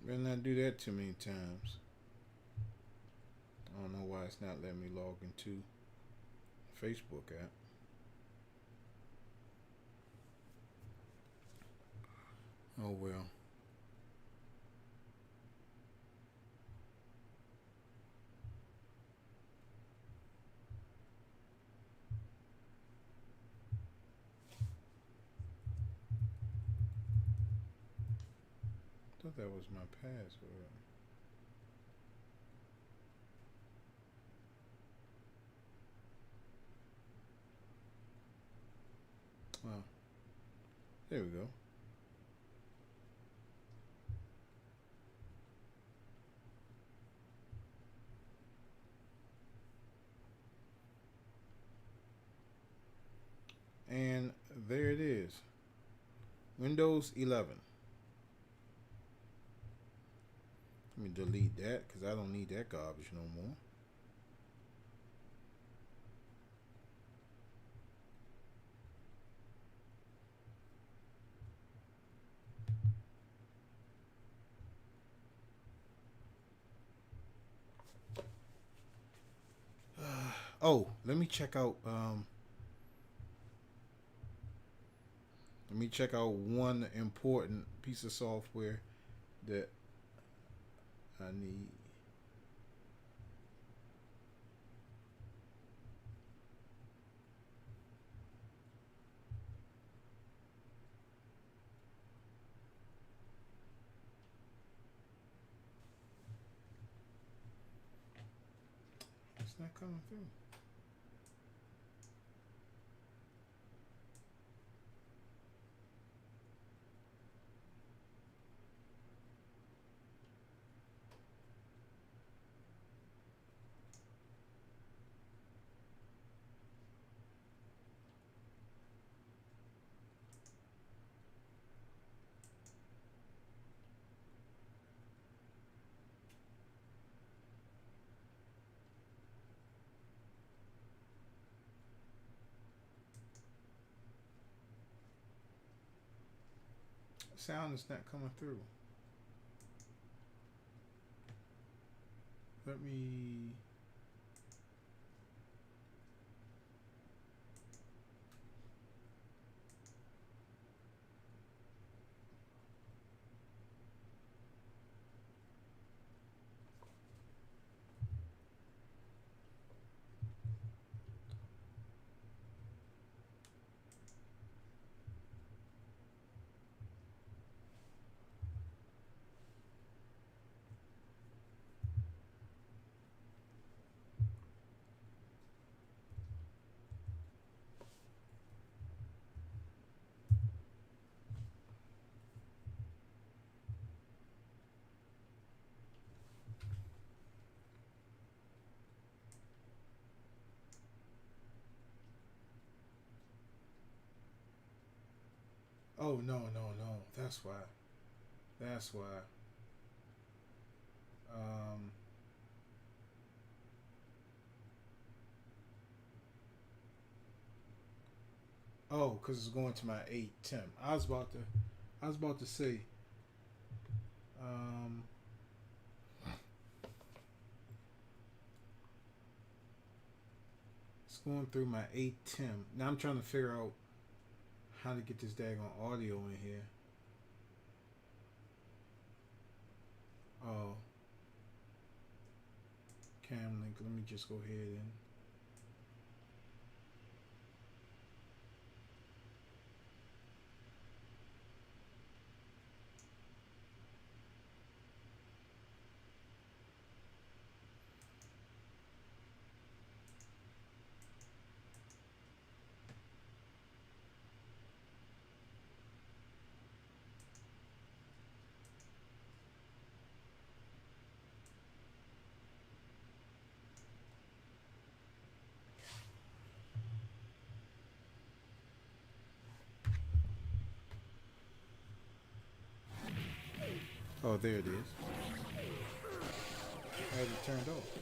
Better not do that too many times. I don't know why it's not letting me log into Facebook app. Oh well. thought that was my password. Well, there we go. And there it is. Windows 11. Let me delete that because I don't need that garbage no more. Oh, let me check out. Let me check out one important piece of software that I need. It's not coming through. Sound is not coming through. Let me. Oh no. That's why. That's why. Um. Oh, because it's going to my 8 temp. I was about to say. Um. It's going through my 8 temp. Now I'm trying to figure out how to get this daggone audio in here. Oh. Cam link. Let me just go ahead and. Oh, there it is. I had it turned off.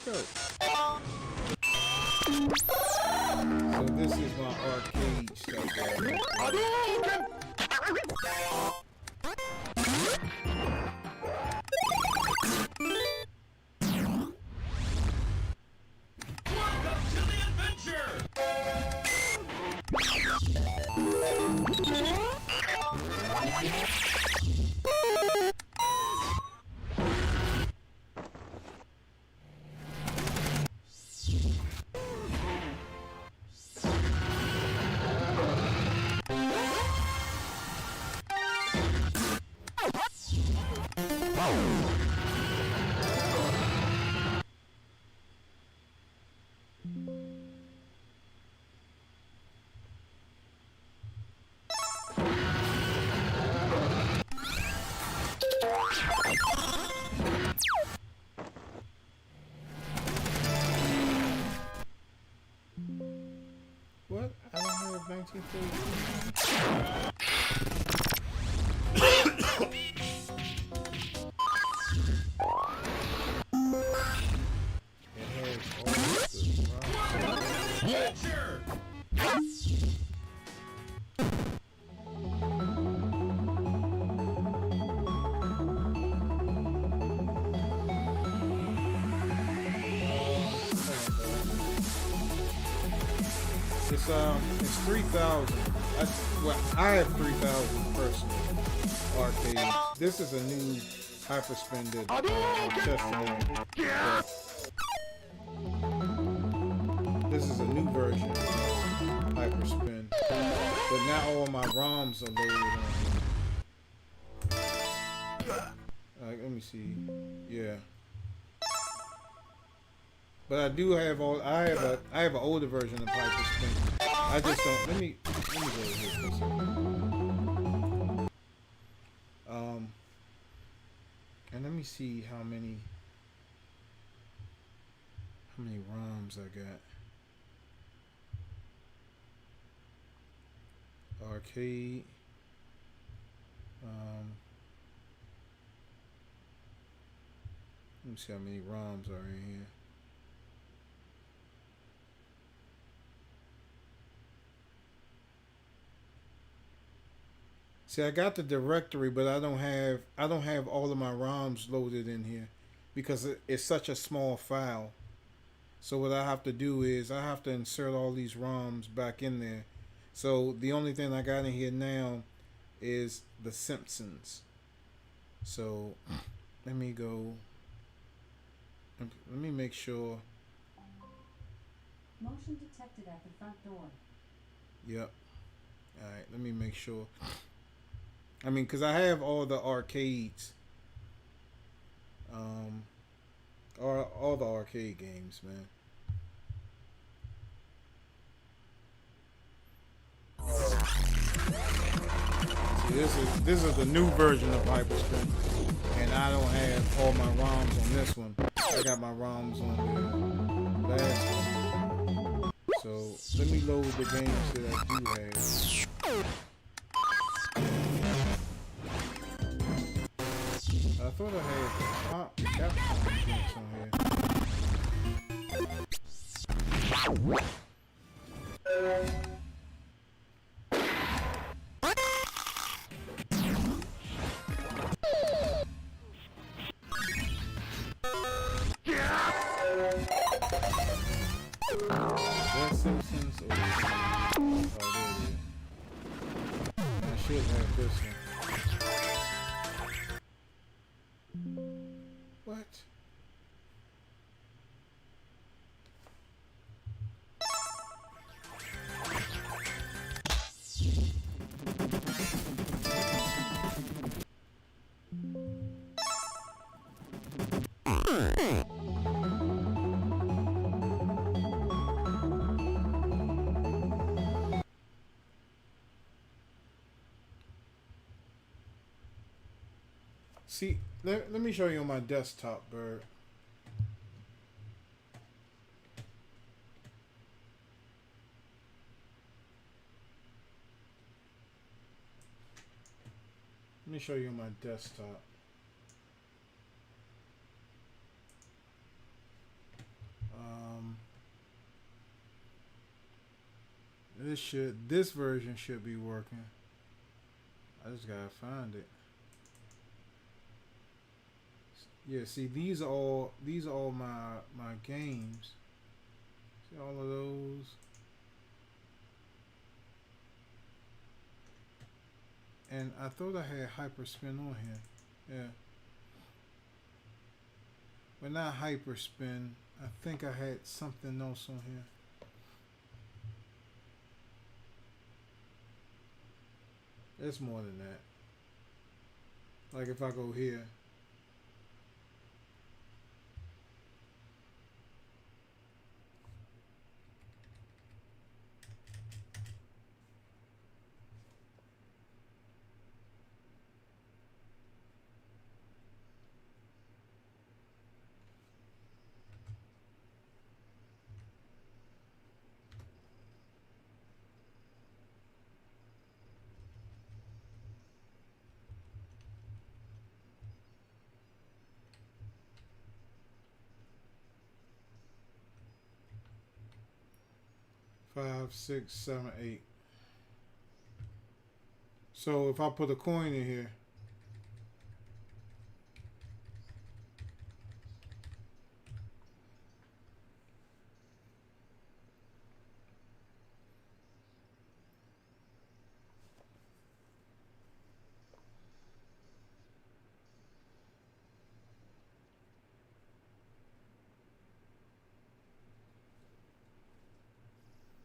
So this is my arcade stuff. What? I don't have 1942. It has all the it's 3,000. Well, I have 3,000 personally arcades. This is a new hyperspended Chesterland. This is a new version of hyperspin, but now all my ROMs are loaded on here. Let me see. Yeah. But I do have all. I have an older version of hyperspin. I just don't. Let me go over here for a second. And let me see how many ROMs I got. Arcade. Let me see how many ROMs are in here. See, I got the directory, but I don't have all of my ROMs loaded in here because it's such a small file. So what I have to do is I have to insert all these ROMs back in there. So the only thing I got in here now is The Simpsons. So let me go. Let me make sure. Motion detected at the front door. Yep. All right. Let me make sure. I mean, because I have all the arcades. All the arcade games, man. See, this is the new version of Hyperspin, and I don't have all my ROMs on this one. I got my ROMs on the last one. So let me load the games that I do have. I thought I had Capcom games on here. That Simpsons or oh, there it is. I should have this one. What? See, let me show you on my desktop, Bird. Let me show you on my desktop. This version should be working. I just gotta find it. Yeah, see, these are all my games. See all of those. And I thought I had hyperspin on here. Yeah. But not hyperspin. I think I had something else on here. It's more than that. Like if I go here. Five, six, seven, eight. So if I put a coin in here,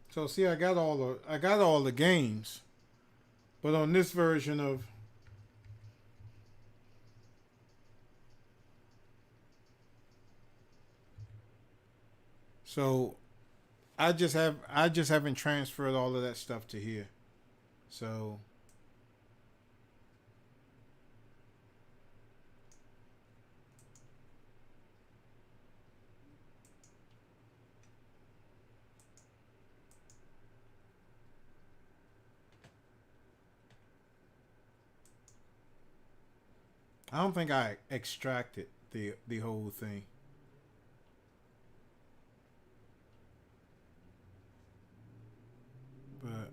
so see, I got all the games, but on this version of so I just haven't transferred all of that stuff to here. So I don't think I extracted the whole thing. But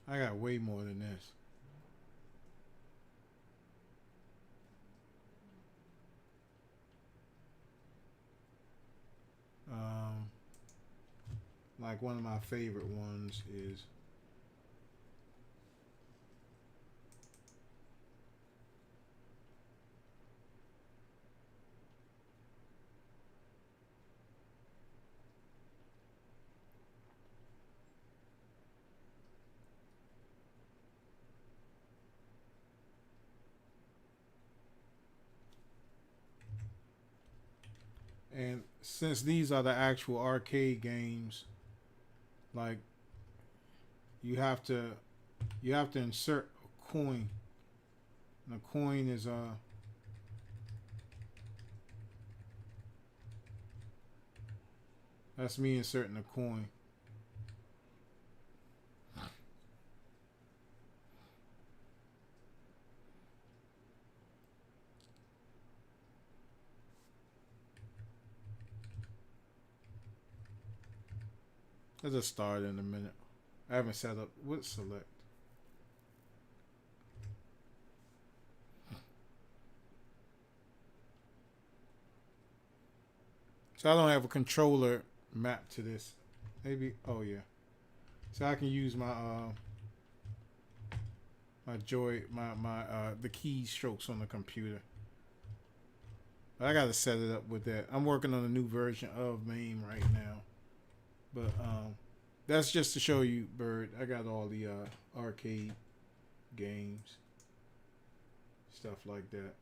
I got way more than this. Um, like one of my favorite ones is and since these are the actual arcade games, like you have to you have to insert a coin. And the coin is that's me inserting a coin. Let's just start in a minute. I haven't set up what select. So I don't have a controller mapped to this. Maybe oh yeah. So I can use my joy my the key strokes on the computer. But I gotta set it up with that. I'm working on a new version of MAME right now. But that's just to show you, Bird. I got all the arcade games, stuff like that.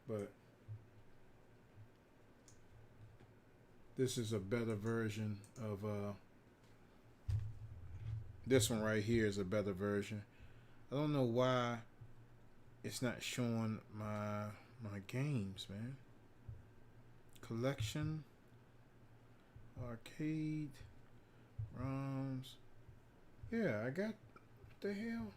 But this is a better version of this one right here is a better version. I don't know why it's not showing my games, man. Collection, arcade, ROMs. Yeah, I got what the hell.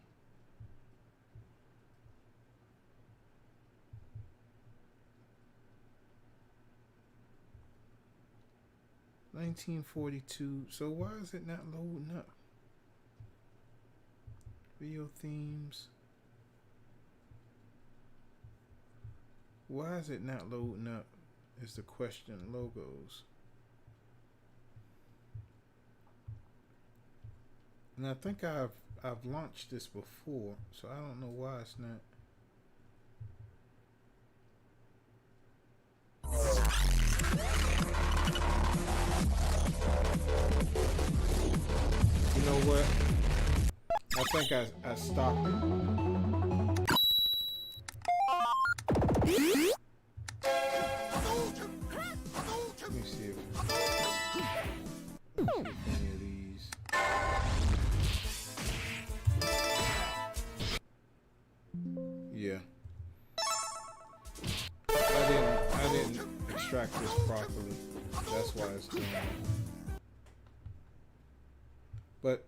$1942. So why is it not loading up? Video themes. Why is it not loading up? Is the question. Logos. And I think I've launched this before, so I don't know why it's not. You know what? I think I stopped it. Let me see if any of these. Yeah. I didn't extract this properly. That's why it's doing that. But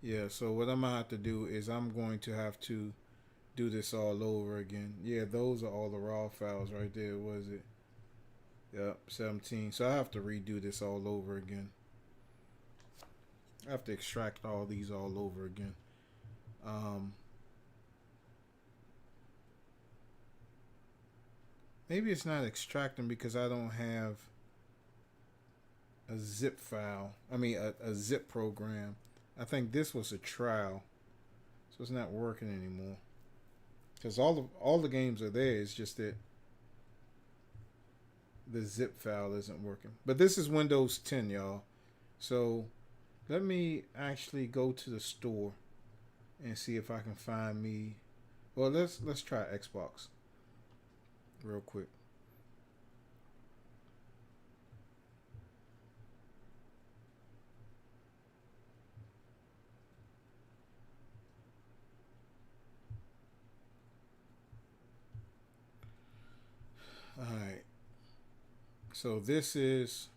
yeah, so what I'm gonna have to do is I'm going to have to do this all over again. Yeah, those are all the raw files right there, was it? Yep, 17. So I have to redo this all over again. I have to extract all these all over again. Maybe it's not extracting because I don't have a zip file. I mean, a zip program. I think this was a trial, so it's not working anymore. Because all the games are there. It's just that the zip file isn't working. But this is Windows 10, y'all. So let me actually go to the store and see if I can find me. Well, let's try Xbox real quick. All right. So this is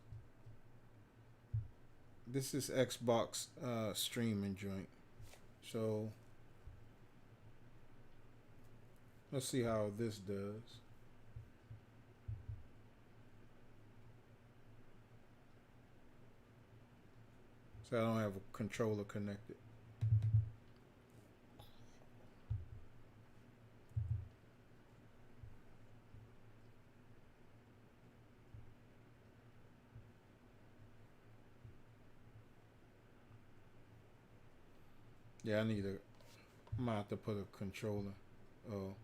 Xbox streaming joint. So let's see how this does. So I don't have a controller connected. Yeah, I might have to put a controller. Oh.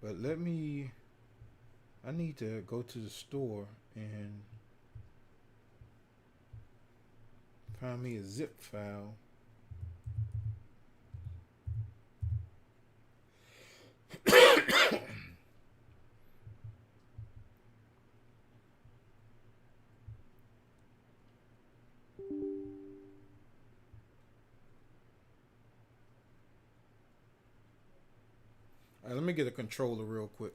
But I need to go to the store and find me a zip file. All right, let me get a controller real quick.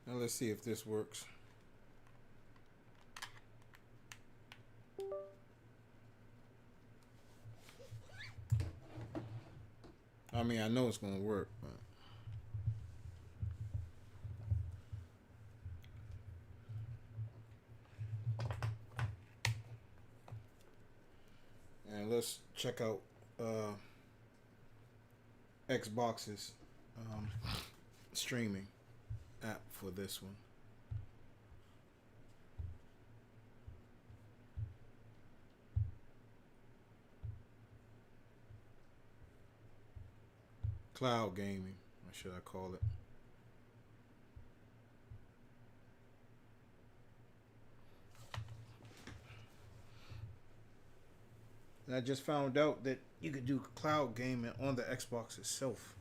Now let's see if this works. I mean, I know it's gonna work, but and let's check out Xbox's um, streaming app for this one. Cloud gaming, what should I call it? And I just found out that you could do cloud gaming on the Xbox itself.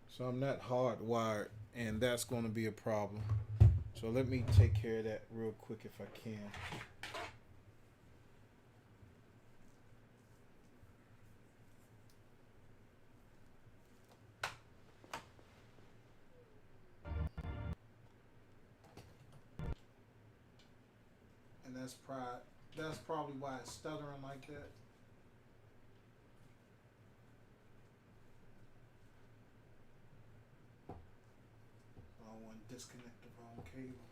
So I'm not hardwired, and that's going to be a problem. So let me take care of that real quick if I can. And that's probably why it's stuttering like that. I don't want to disconnect the wrong cable.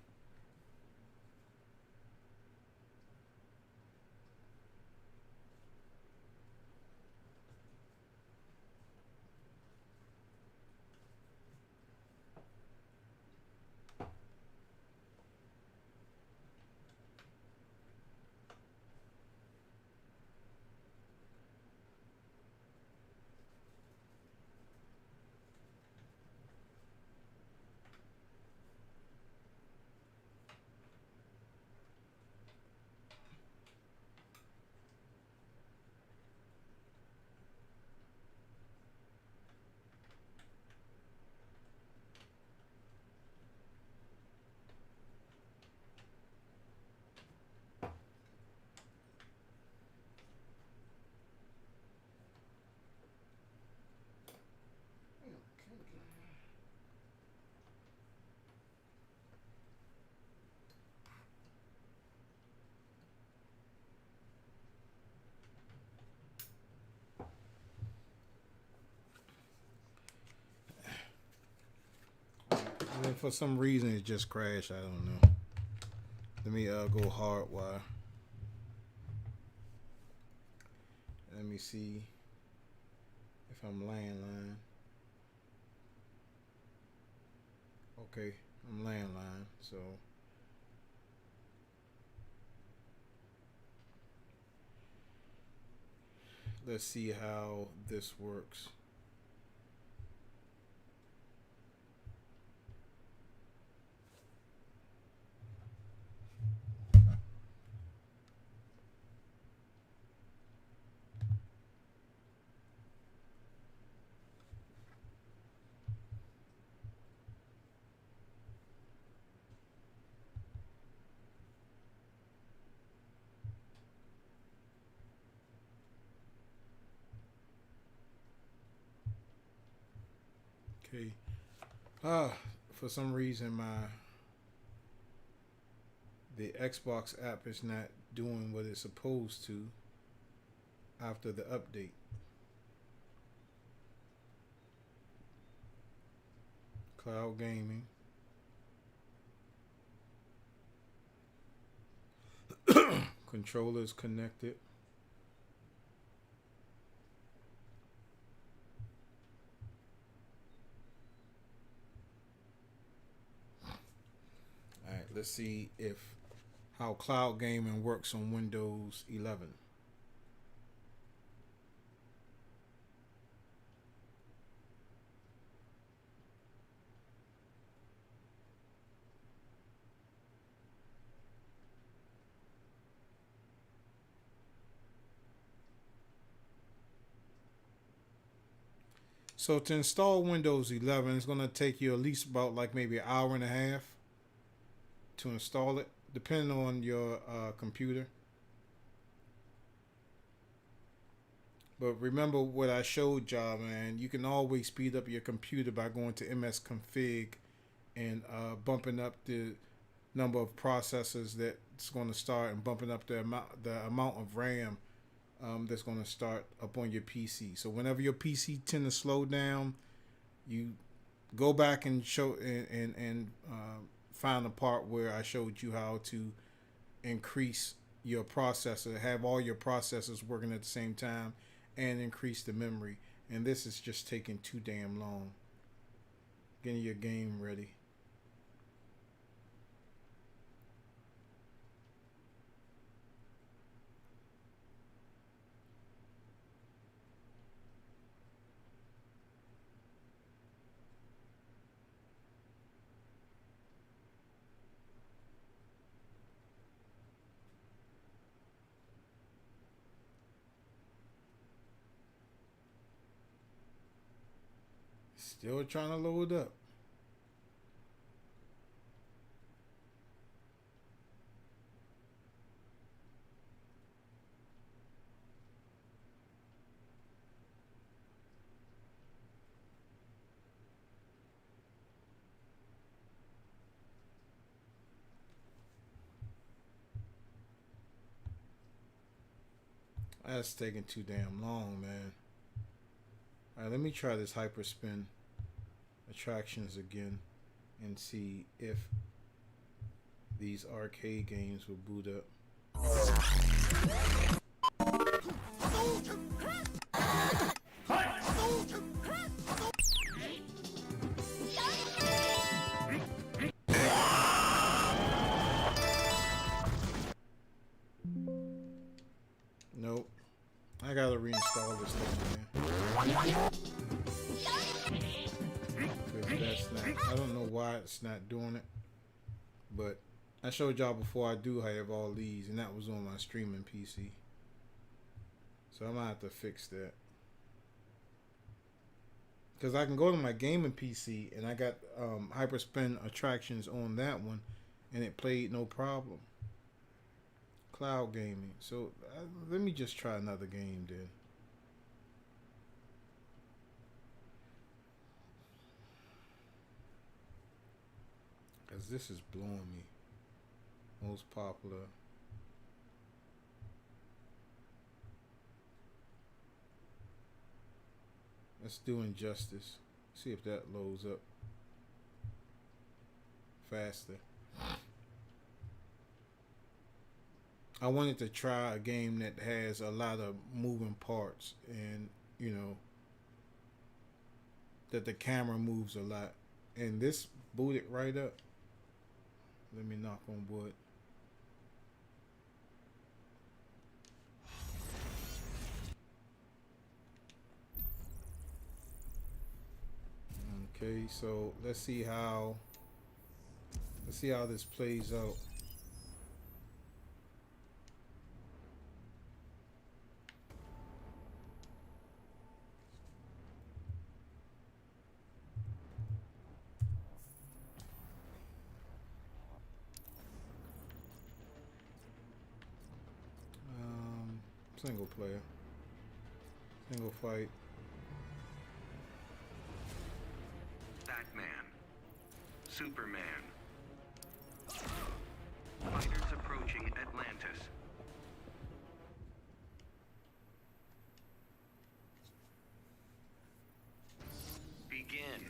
And then for some reason it just crashed. I don't know. Let me go hardwire. Let me see if I'm landline. Okay, I'm landline. So let's see how this works. Okay. For some reason the Xbox app is not doing what it's supposed to after the update. Cloud gaming. Controllers connected. All right, let's see if how cloud gaming works on Windows 11. So to install Windows 11, it's going to take you at least about like maybe an hour and a half to install it, depending on your computer. But remember what I showed y'all, man. You can always speed up your computer by going to MS Config and bumping up the number of processors that that's going to start and bumping up the amount of RAM that's going to start up on your PC. So whenever your PC tend to slow down, you go back and find the part where I showed you how to increase your processor, have all your processors working at the same time, and increase the memory. And this is just taking too damn long. Getting your game ready. Still trying to load up. That's taking too damn long, man. Alright, let me try this hyperspin attractions again and see if these arcade games will boot up. Nope. I gotta reinstall this thing, man. Because that's not, I don't know why it's not doing it. But I showed y'all before I do have all these, and that was on my streaming PC. So I'm gonna have to fix that. Because I can go to my gaming PC, and I got hyperspin attractions on that one, and it played no problem. Cloud gaming. So let me just try another game then. Because this is blowing me. Most popular. Let's do Injustice. See if that loads up faster. I wanted to try a game that has a lot of moving parts and, you know, that the camera moves a lot. And this booted right up. Let me knock on wood. Okay, so let's see how this plays out. Single player. Single fight. Batman. Superman. Fighters approaching Atlantis. Begin.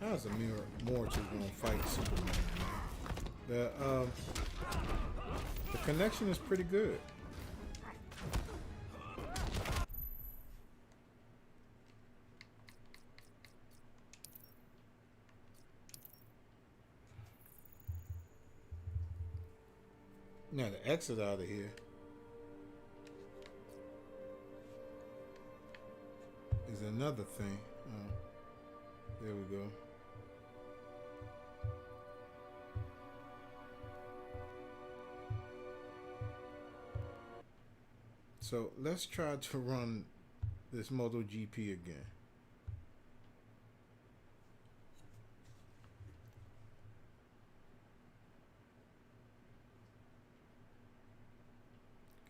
How's a more to gonna fight Superman? The connection is pretty good. Now the exit out of here is another thing. There we go. So let's try to run this MotoGP again.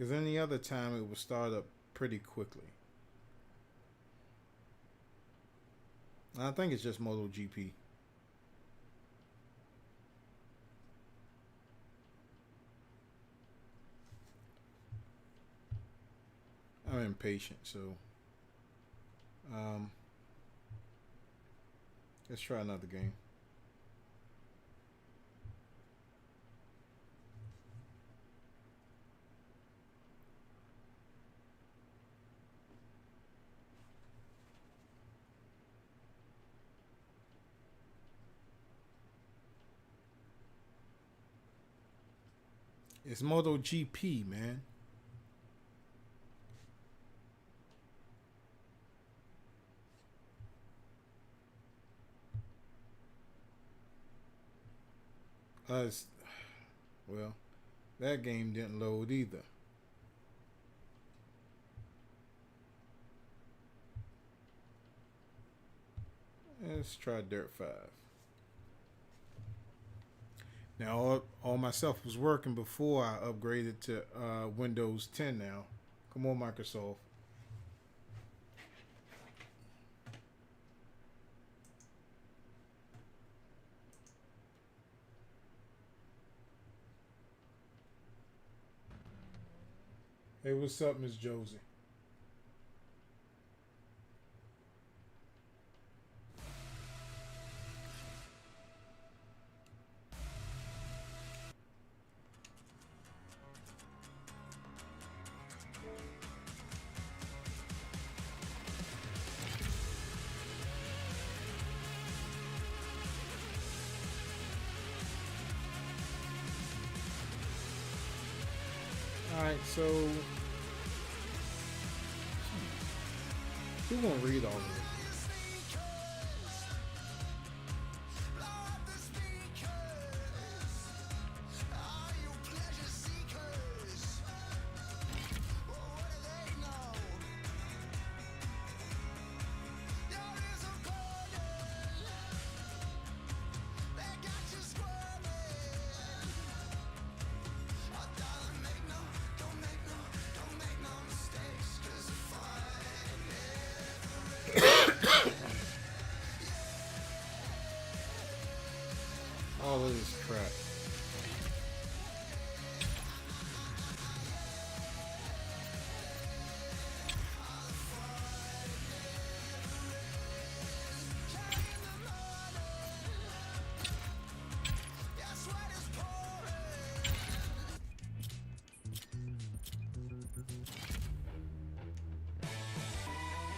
Because any other time it would start up pretty quickly. I think it's just MotoGP. I'm impatient, so let's try another game. It's MotoGP, man. Us, well, that game didn't load either. Let's try Dirt 5. Now, all my stuff was working before I upgraded to Windows 10 now. Come on, Microsoft. Hey, what's up, Miss Josie? Alright, so who gonna read all of it? All of this crap.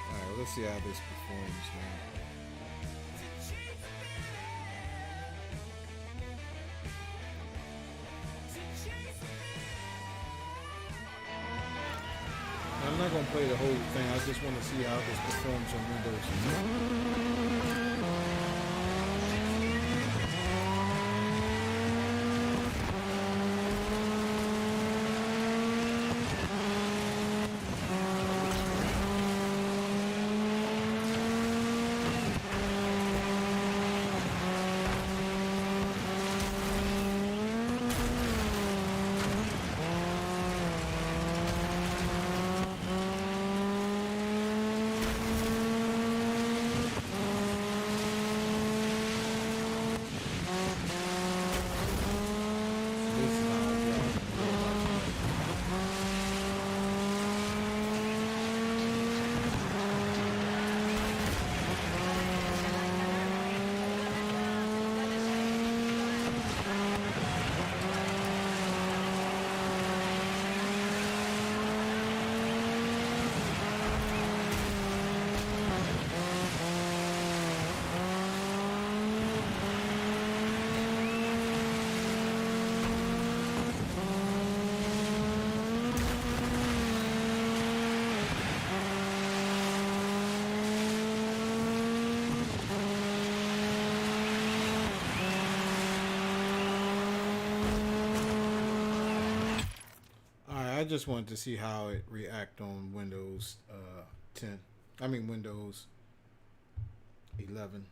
Alright, let's see how this performs now. I'm not going to play the whole thing. I just want to see how this performs on Windows. I just wanted to see how it react on Windows 10. I mean Windows 11.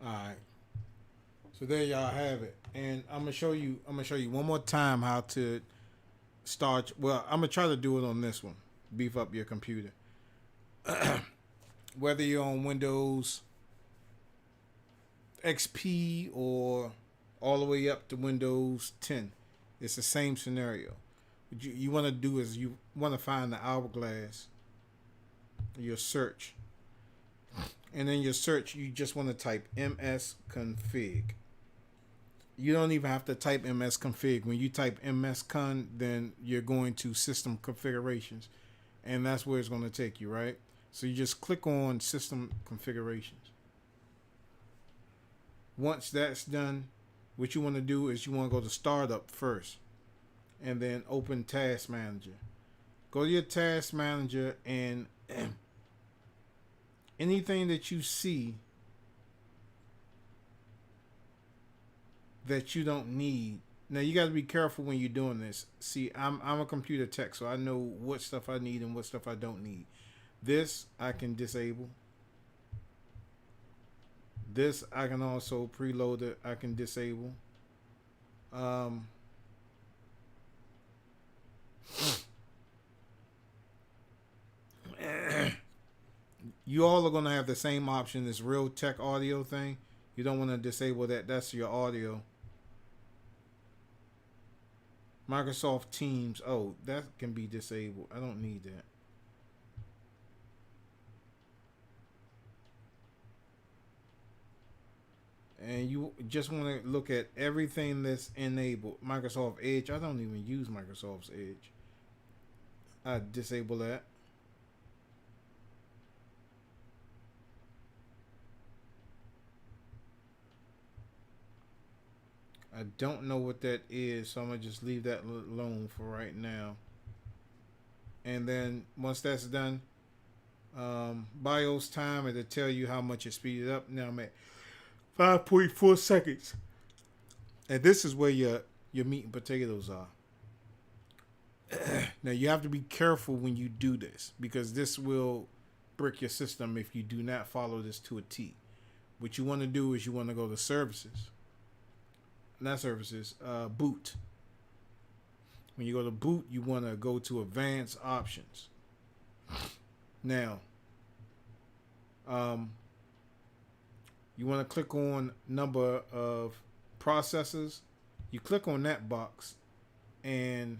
Alright. So there y'all have it, and I'm gonna show you. I'm gonna show you one more time how to start. Well, I'm gonna try to do it on this one. Beef up your computer. Whether you're on Windows XP or all the way up to Windows 10, it's the same scenario. What you want to do is you want to find the hourglass, your search, and in your search you just want to type msconfig. You don't even have to type msconfig. When you type mscon, then you're going to system configurations, and that's where it's going to take you, right? So you just click on system configurations. Once that's done, what you want to do is you want to go to startup first and then open task manager. Go to your task manager, and anything that you see that you don't need. Now you got to be careful when you're doing this. See, I'm a computer tech, so I know what stuff I need and what stuff I don't need. This I can disable. This I can also preload it. I can disable. You all are going to have the same option. This real tech audio thing. You don't want to disable that. That's your audio. Microsoft Teams. Oh, that can be disabled. I don't need that. And you just want to look at everything that's enabled. Microsoft Edge. I don't even use Microsoft's Edge. I disable that. I don't know what that is, so I'm going to just leave that alone for right now. And then once that's done, BIOS time, it'll tell you how much it speeded up. Now I'm at 5.4 seconds. And this is where your meat and potatoes are. Now you have to be careful when you do this, because this will brick your system if you do not follow this to a T. What you want to do is you want to go to services. Not services, boot. When you go to boot, you want to go to advanced options. Now, you want to click on number of processors. You click on that box, and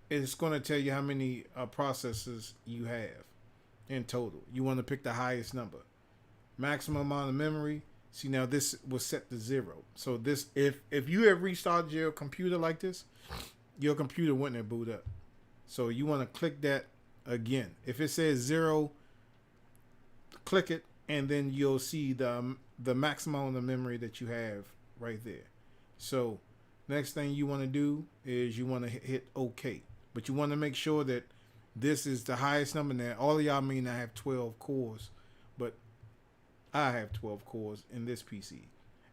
it's going to tell you how many processors you have in total. You want to pick the highest number. Maximum amount of memory. See, now this was set to 0. So this, if you have restarted your computer like this, your computer wouldn't have boot up. So you want to click that again. If it says 0, click it, and then you'll see the maximum amount of memory that you have right there. So next thing you want to do is you want to hit OK. But you want to make sure that this is the highest number. Now, all of y'all may not have 12 cores, but I have 12 cores in this PC.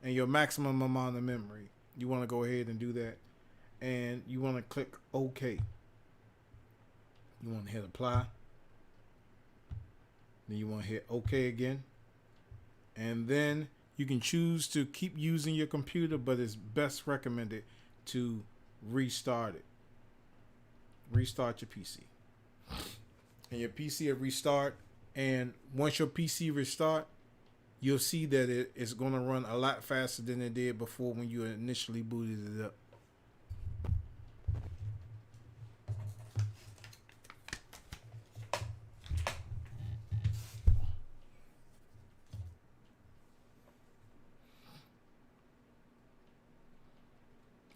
And your maximum amount of memory, you want to go ahead and do that. And you want to click OK. You want to hit apply. Then you want to hit OK again. And then you can choose to keep using your computer, but it's best recommended to restart it. Restart your PC. And your PC will restart. And once your PC restart, you'll see that it is going to run a lot faster than it did before when you initially booted it up.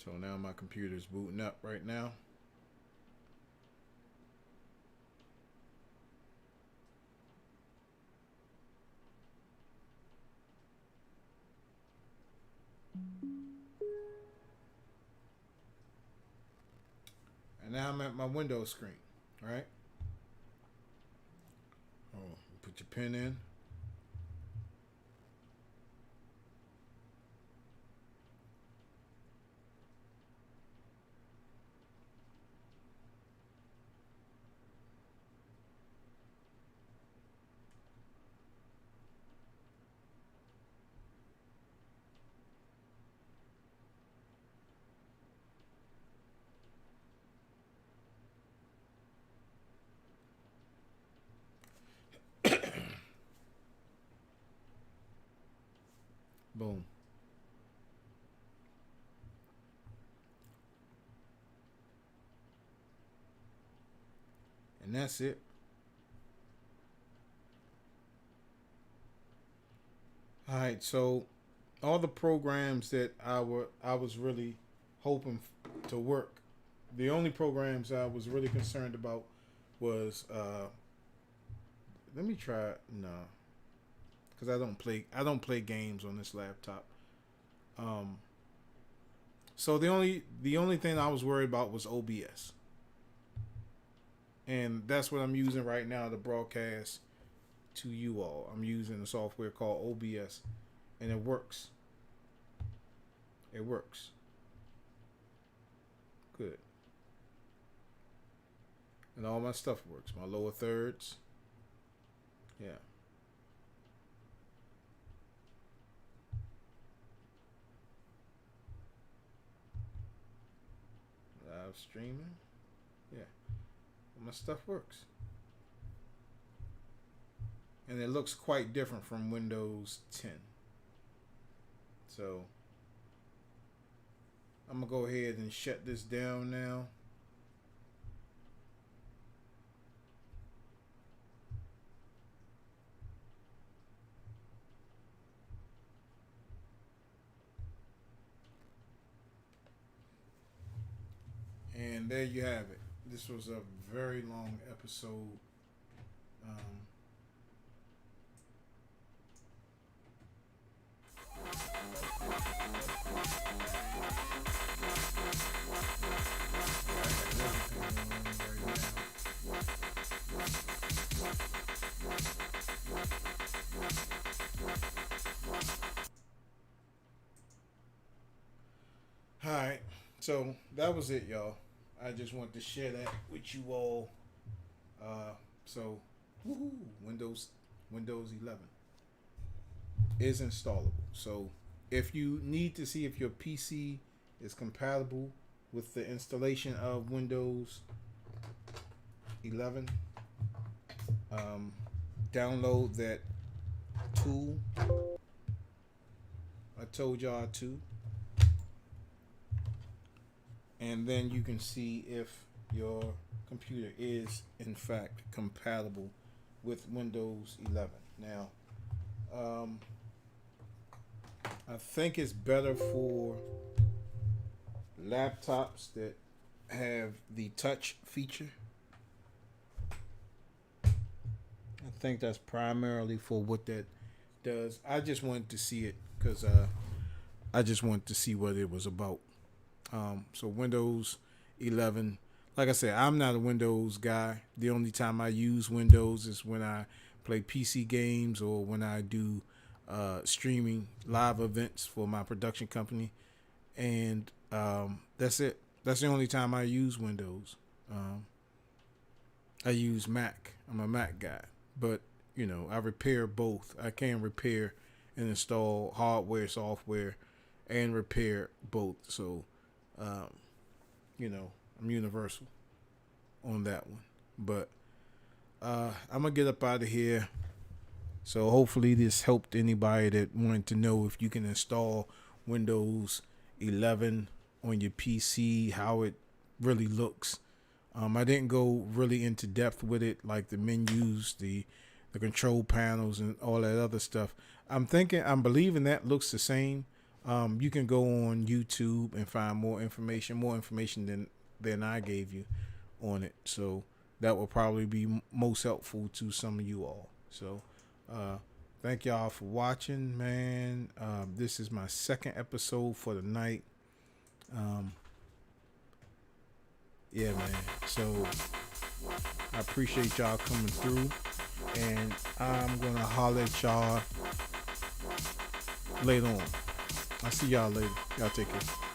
So now my computer is booting up right now. And now I'm at my Windows screen, right? Oh, put your pen in. Boom. And that's it. All right, so all the programs that I was really hoping to work, the only programs I was really concerned about was let me try no, because I don't play games on this laptop. Um, so the only thing I was worried about was OBS, and that's what I'm using right now to broadcast to you all. I'm using a software called OBS, and it works. It works. Good. And all my stuff works. My lower thirds. Yeah. Live streaming. Yeah. My stuff works. And it looks quite different from Windows 10. So I'm going to go ahead and shut this down now. And there you have it. This was a very long episode. Alright, so that was it, y'all. I just want to share that with you all. So, woohoo, Windows 11 is installable. So, if you need to see if your PC is compatible with the installation of Windows 11, download that tool I told y'all to, and then you can see if your computer is in fact compatible with Windows 11. Now, I think it's better for laptops that have the touch feature. I think that's primarily for what that does. I just wanted to see it because I just wanted to see what it was about. So Windows 11, like I said, I'm not a Windows guy. The only time I use Windows is when I play PC games or when I do streaming live events for my production company, and that's it. That's the only time I use Windows. I use Mac. I'm a Mac guy, but you know, I repair both. I can repair and install hardware, software, and repair both. So, you know, I'm universal on that one. But I'm gonna get up out of here. So hopefully this helped anybody that wanted to know if you can install Windows 11 on your PC, how it really looks. I didn't go really into depth with it, like the menus, the control panels, and all that other stuff. I'm believing that looks the same. You can go on YouTube and find more information than I gave you on it. So that will probably be most helpful to some of you all. So thank y'all for watching, man. This is my second episode for the night. Yeah, man. So I appreciate y'all coming through, and I'm gonna holler at y'all later on. I'll see y'all later. Y'all take care.